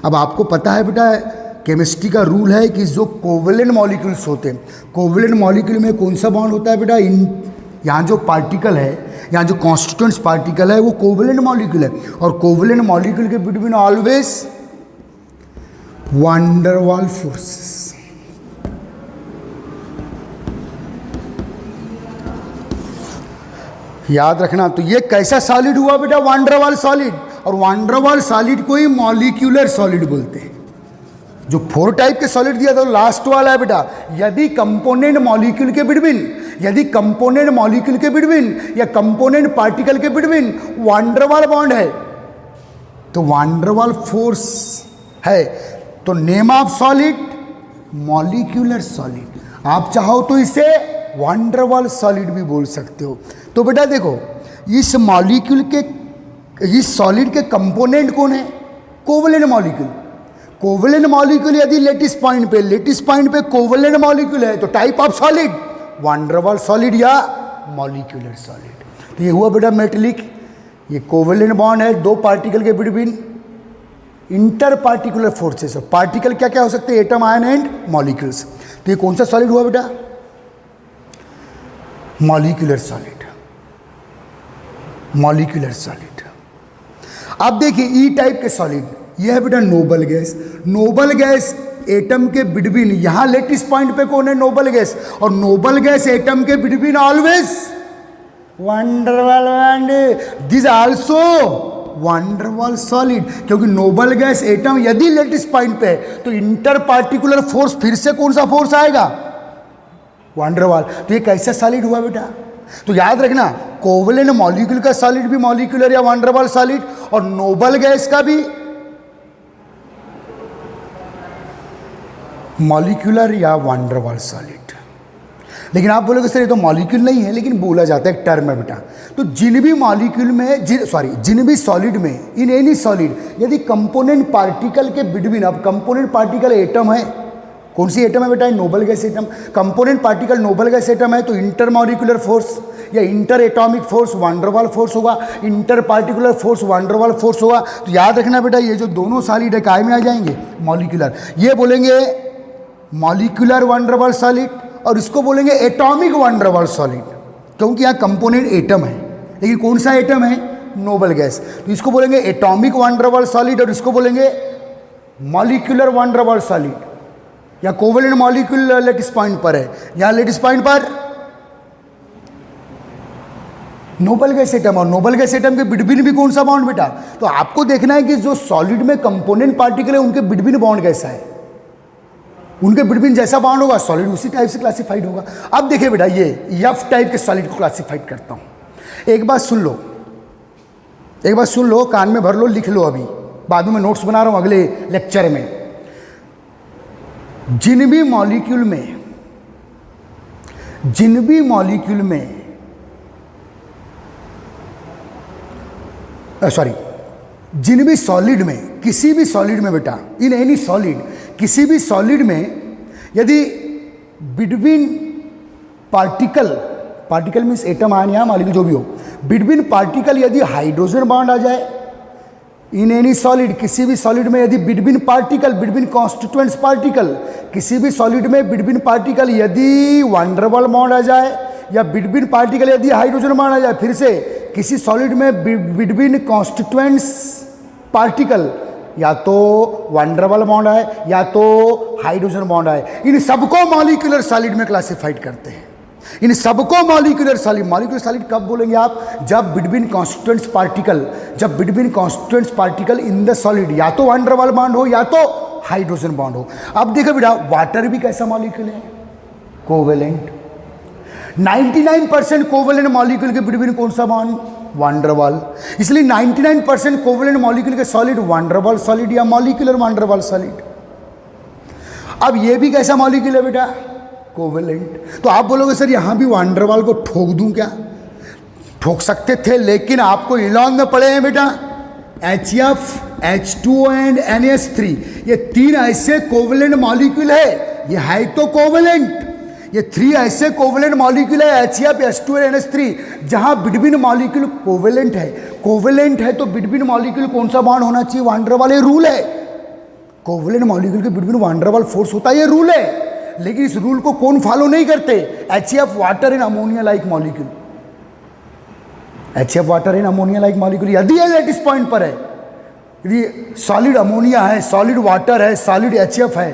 अब आपको पता है बेटा केमिस्ट्री का रूल है कि जो कोवेलेंट मॉलिक्यूल्स होते हैं, कोवेलेंट मॉलिक्यूल में कौन सा बॉन्ड होता है बेटा, यहाँ जो पार्टिकल है, यहाँ जो कॉन्स्टिट्यूएंट्स पार्टिकल है वो कोवेलेंट मॉलिक्यूल है। और कोवेलेंट मॉलिक्यूल के बिटवीन ऑलवेज वान डर वाल फोर्सेस। याद रखना। तो ये कैसा सॉलिड हुआ बेटा, वान डर वाल सॉलिड। और वान डर वाल सॉलिड को ही मॉलिक्यूलर सॉलिड बोलते हैं। जो 4 टाइप के सॉलिड दिया था लास्ट वाला है बेटा, यदि कंपोनेंट मॉलिक्यूल के बिटवीन या कंपोनेंट पार्टिकल के बिटवीन वान डर वाल बॉन्ड है तो वान डर वाल फोर्स है। तो name of solid molecular solid. आप चाहो तो इसे वान डर वाल सॉलिड भी बोल सकते हो। तो बेटा देखो इस सॉलिड के कंपोनेंट कौन है, कोवेलेंट मॉलिक्यूल। कोवेलेंट मॉलिक्यूल यदि लेटिस पॉइंट पे कोवेलेंट मॉलिक्यूल है तो टाइप ऑफ सॉलिड वान डर वाल सॉलिड या मॉलिक्यूलर सॉलिड। तो ये हुआ बेटा मेटेलिक। ये कोवेलेंट बॉन्ड है 2 पार्टिकल के between, inter particular forces. Particle क्या क्या हो सकते हैं, एटम, आयन एंड मॉलिक्यूल्स। तो ये कौन सा सॉलिड हुआ बेटा, मॉलिक्यूलर सॉलिड। Molecular solid. अब देखिए ई टाइप के सॉलिड, यह है बेटा noble gas. Noble gas atom के बिटवीन, यहां लेटेस्ट पॉइंट पे कौन है, नोबल गैस। और नोबल गैस एटम के बिटवीन ऑलवेज वान डर वाल बॉन्ड। दिस आल्सो वान डर वाल सॉलिड, क्योंकि नोबल गैस एटम यदि लेटेस्ट पॉइंट पे है तो इंटर पार्टिकुलर फोर्स फिर से कौन सा फोर्स आएगा, वान डर वाल। तो ये कैसा सॉलिड हुआ बेटा, तो याद रखना कोवेलेंट मॉलिक्यूल का सॉलिड भी मॉलिक्यूलर या वान डर वाल सॉलिड, और नोबल गैस का भी मॉलिक्यूलर या वान डर वाल सॉलिड। लेकिन आप बोलोगे सर ये तो मॉलिक्यूल नहीं है, लेकिन बोला जाता है, एक टर्म है बेटा। तो जिन भी मॉलिक्यूल में जिन भी सॉलिड में, इन एनी सॉलिड, यदि कंपोनेंट पार्टिकल के बिटवीन, अब कंपोनेंट पार्टिकल एटम है, कौन सी एटम है बेटा, noble gas atom. Component particle noble gas atom है तो इंटर मॉलिक्यूलर फोर्स या इंटर एटॉमिक फोर्स वान डर वाल फोर्स होगा, इंटर पार्टिकुलर फोर्स वान डर वाल फोर्स होगा। तो याद रखना बेटा ये जो दोनों सॉलिड है काय में आ जाएंगे, मॉलिक्यूलर। ये बोलेंगे मॉलिक्यूलर वान डर वाल सॉलिड और इसको बोलेंगे एटॉमिक वान डर वाल सॉलिड, क्योंकि यहाँ कंपोनेंट एटम है, लेकिन कौन सा एटम है, नोबल गैस। तो इसको बोलेंगे एटॉमिक वान डर वाल सॉलिड और इसको बोलेंगे मॉलिक्यूलर वान डर वाल सॉलिड, या कोवेलेंट मॉलिक्यूल लेटेस्ट पॉइंट पर है, यहाँ लेटेस्ट पॉइंट पर नोबल गैस एटम, और नोबल गैस एटम के बिटवीन भी कौन सा बॉन्ड बेटा। तो आपको देखना है कि जो सॉलिड में कंपोनेंट पार्टिकल है उनके बिटवीन बॉन्ड कैसा है। उनके बिटवीन जैसा बॉन्ड होगा सॉलिड उसी टाइप से क्लासिफाइड होगा। अब देखिए बेटा, ये एफ टाइप के सॉलिड को क्लासिफाइड करता हूँ। एक बात सुन लो, एक बात सुन लो, कान में भर लो, लिख लो, अभी बाद में नोट्स बना रहा हूँ अगले लेक्चर में। जिन भी मॉलिक्यूल में सॉरी जिन भी सॉलिड में, किसी भी सॉलिड में बेटा, इन एनी सॉलिड, किसी भी सॉलिड में यदि between particle, particle means atom, ion या मॉलिक्यूल जो भी हो, बिटवीन पार्टिकल यदि हाइड्रोजन बॉन्ड आ जाए, इन एनी सॉलिड, किसी भी सॉलिड में यदि between particle, between constituents particle, किसी भी सॉलिड में बिटवीन पार्टिकल यदि वैन डर वाल्स बॉन्ड आ जाए, या बिटवीन पार्टिकल यदि हाइड्रोजन बॉन्ड आ जाए, फिर से किसी सॉलिड में बिटवीन कॉन्स्टिट्यूएंट्स पार्टिकल या तो वैन डर वाल्स बॉन्ड है या तो हाइड्रोजन बॉन्ड है, इन सबको मॉलिक्यूलर सॉलिड में क्लासिफाइड करते हैं। इन सबको मॉलिक्यूलर सॉलिड, मॉलिक्यूलर सॉलिड कब बोलेंगे आप? जब बिटवीन कॉन्स्टिट्यूएंट्स पार्टिकल, जब between constituents particle in the solid या तो वैन डर वाल्स बॉन्ड हो या तो हाइड्रोजन बॉन्ड हो। अब देखो बेटा, वाटर भी कैसा मॉलिक्यूल है? कोवेलेंट। 99% कोवेलेंट मॉलिक्यूल के बिटवीन कौन सा बॉन्ड? Van der Waals. इसलिए 99% कोवेलेंट मॉलिक्यूल के solid van der Waals solid या molecular van der Waals solid. अब ये भी कैसा मॉलिक्यूल है बेटा? कोवेलेंट। तो आप बोलोगे सर यहां भी वैन डर वाल्स को ठोक दूं क्या? ठोक सकते थे, लेकिन आपको इलॉन में पड़े हैं बेटा HF, H2O एंड NH3, ये 3 ऐसे कोवेलेंट मॉलिक्यूल है, ये है तो कोवेलेंट, ये 3 ऐसे कोवेलेंट मॉलिक्यूल है HF, H2O एंड NH3, जहां बिटवीन मॉलिक्यूल कोवेलेंट है। कोवेलेंट है तो बिटवीन मॉलिक्यूल कौन सा बॉन्ड होना चाहिए? Van der Waals. ये रूल है, कोवेलेंट मॉलिक्यूल के between van der Waals force होता है, ये रूल है। लेकिन इस रूल को कौन फॉलो नहीं करते? HF, water and ammonia like molecule, HF, water and ammonia like molecule यदि ये लेटिस पॉइंट पर है, यदि सॉलिड अमोनिया है, सॉलिड वाटर है, सॉलिड HF है,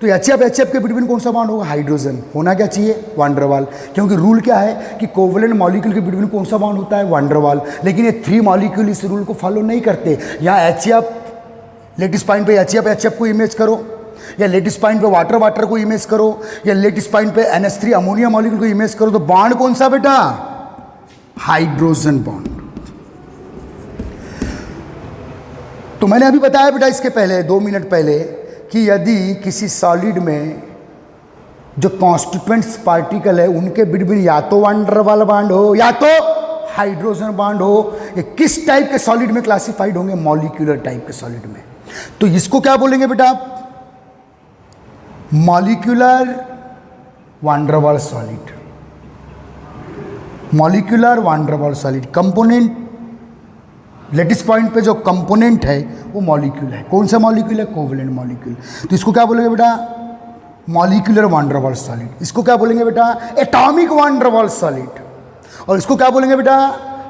तो HF के बिटवीन कौन सा बॉन्ड होगा? हाइड्रोजन। होना क्या चाहिए? Van der Waals. क्योंकि रूल क्या है कि कोवेलेंट मॉलिक्यूल के बिटवीन कौन सा बॉन्ड होता है? Van der Waals. लेकिन ये 3 मॉलिक्यूल इस रूल को फॉलो नहीं करते। यहाँ HF लेटिस पॉइंट पे HF को इमेज करो, या लेटिस पॉइंट पे वाटर को इमेज करो, या लेटिस पॉइंट पे NH3 अमोनिया मॉलिक्यूल को इमेज करो, तो बॉन्ड कौन सा बेटा? Hydrogen bond. तो मैंने अभी बताया बेटा इसके पहले 2 मिनट पहले कि यदि किसी सॉलिड में जो कॉन्स्टिट्यूएंट्स पार्टिकल है उनके बिटवीन या तो वैन डर वाल्स बॉन्ड हो या तो हाइड्रोजन बॉन्ड हो, ये किस टाइप के सॉलिड में क्लासिफाइड होंगे? मॉलिक्यूलर टाइप के सॉलिड में। तो इसको क्या बोलेंगे बेटा आप? Molecular van der Waals solid. Molecular van der Waals solid component, lattice point पे जो कंपोनेंट है वो मॉलिक्यूल है। कौन सा मॉलिक्यूल है? Covalent molecule. तो इसको क्या बोलेंगे बेटा? Molecular van der Waals solid. इसको क्या बोलेंगे बेटा? Atomic van der Waals solid. और इसको क्या बोलेंगे बेटा?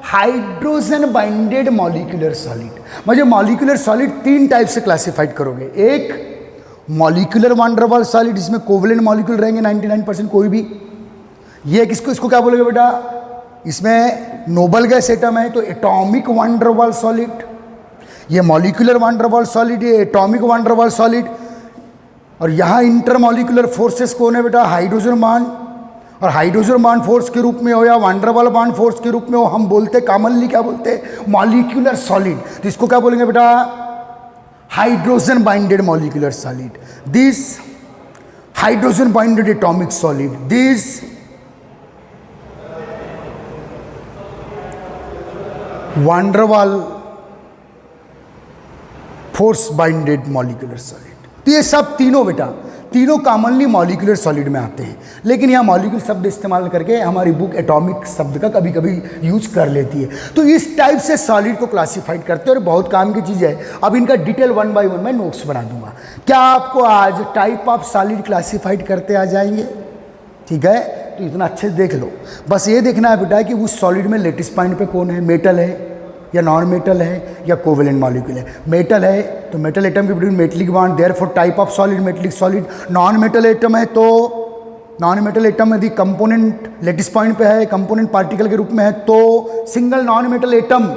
Hydrogen binded molecular solid. मुझे मॉलिक्यूलर सॉलिड 3 टाइप से क्लासिफाइड करोगे। एक molecular van der Waals solid, जिसमें कोवेलेंट मॉलिक्यूल रहेंगे 99% कोई भी। ये किसको, इसको क्या बोलोगे बेटा? इसमें नोबल गैस एटम है तो atomic van der Waals solid. ये molecular van der Waals solid, ये atomic van der Waals solid. और यहाँ इंटरमॉलिक्यूलर फोर्सेस कौन है बेटा? Hydrogen bond. और हाइड्रोजन बॉन्ड फोर्स के रूप में हो या van der Waals bond force के रूप में हो, हम बोलते कॉमनली क्या बोलते? Molecular solid. तो इसको क्या बोलेंगे बेटा? Hydrogen binded molecular solid. This hydrogen binded atomic solid, this van der Waals force binded molecular solid. तो ये सब तीनों बेटा, तीनों कॉमनली मॉलिक्यूलर सॉलिड में आते हैं। लेकिन यहाँ मॉलिक्यूल शब्द इस्तेमाल करके हमारी बुक एटॉमिक शब्द का कभी कभी यूज कर लेती है। तो इस टाइप से सॉलिड को क्लासिफाइड करते हैं और बहुत काम की चीज़ है। अब इनका डिटेल 1 बाय 1 मैं नोट्स बना दूंगा। क्या आपको आज टाइप ऑफ सॉलिड क्लासिफाइड करते आ जाएंगे? ठीक है, तो इतना अच्छे से देख लो। बस ये देखना है बेटा कि उस सॉलिड में लेटिस पॉइंट पे कौन है, मेटल है या नॉन मेटल है या कोवेलेंट मॉलिक्यूल है। मेटल है तो मेटल एटम के between metallic bond, therefore type of solid metallic solid. Non metal atom है तो नॉन मेटल एटम यदि कंपोनेंट लेटिस पॉइंट पे है, कंपोनेंट पार्टिकल के रूप में है, तो single non metal atom,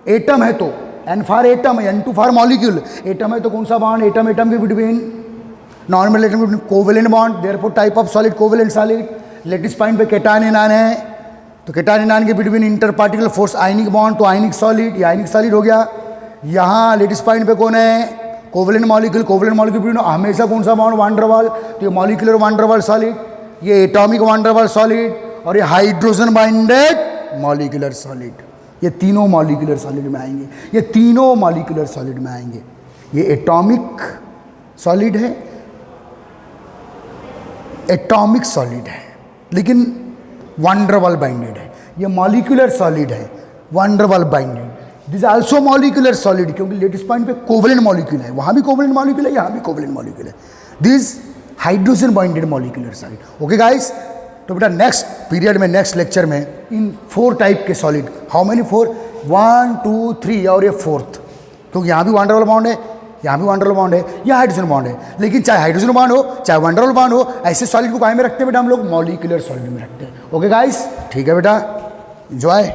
atom है तो N फॉर एटम है, N2 फॉर मॉलिक्यूल। एटम है तो कौन सा बॉन्ड, एटम एटम के between normal relation between covalent bond, therefore type of solid covalent solid. Lattice point पे केटायन एनायन है, तो केटायन एनायन के between inter particle force ionic bond, तो आयनिक सॉलिड, ये आयनिक सॉलिड हो गया। यहाँ लेटिस पॉइंट पे कौन है? Covalent molecule, covalent molecule between हमेशा कौन सा बॉन्ड? वान डर वाल, तो ये मॉलिक्यूलर वान डर वाल सॉलिड, ये एटॉमिक वान डर वाल सॉलिड, और ये हाइड्रोजन बाइंडेड मॉलिक्यूलर सॉलिड। ये तीनों मॉलिक्यूलर सॉलिड में आएंगे, ये तीनों मॉलिक्यूलर सॉलिड में आएंगे। ये एटॉमिक सॉलिड है, एटॉमिक सॉलिड है लेकिन वान डर वाल बाइंडेड है। ये मॉलिक्यूलर सॉलिड है, वान डर वाल binded. This also molecular solid, क्योंकि लेटेस्ट पॉइंट पे कोवेलेंट मॉलिक्यूल है, वहां भी कोवेलेंट मॉलिक्यूल है, यहाँ भी कोवेलेंट मॉलिक्यूल है। This hydrogen binded molecular solid. Okay guys, तो बेटा नेक्स्ट पीरियड में, नेक्स्ट लेक्चर में इन 4 टाइप के सॉलिड, हाउ मेनी 4? 1 2 3 और ये 4th, क्योंकि यहाँ भी वान डर वाल बॉन्ड है, यहाँ भी वान डर वाल बॉन्ड है, यहाँ हाइड्रोजन बॉन्ड है। लेकिन चाहे हाइड्रोजन बॉन्ड हो चाहे वान डर वाल बॉन्ड हो, ऐसे सॉलिड को काहे में रखते हैं बेटा? हम लोग मॉलिक्यूलर सॉलिड में रखते हैं। ओके गाइस, ठीक है बेटा, एंजॉय।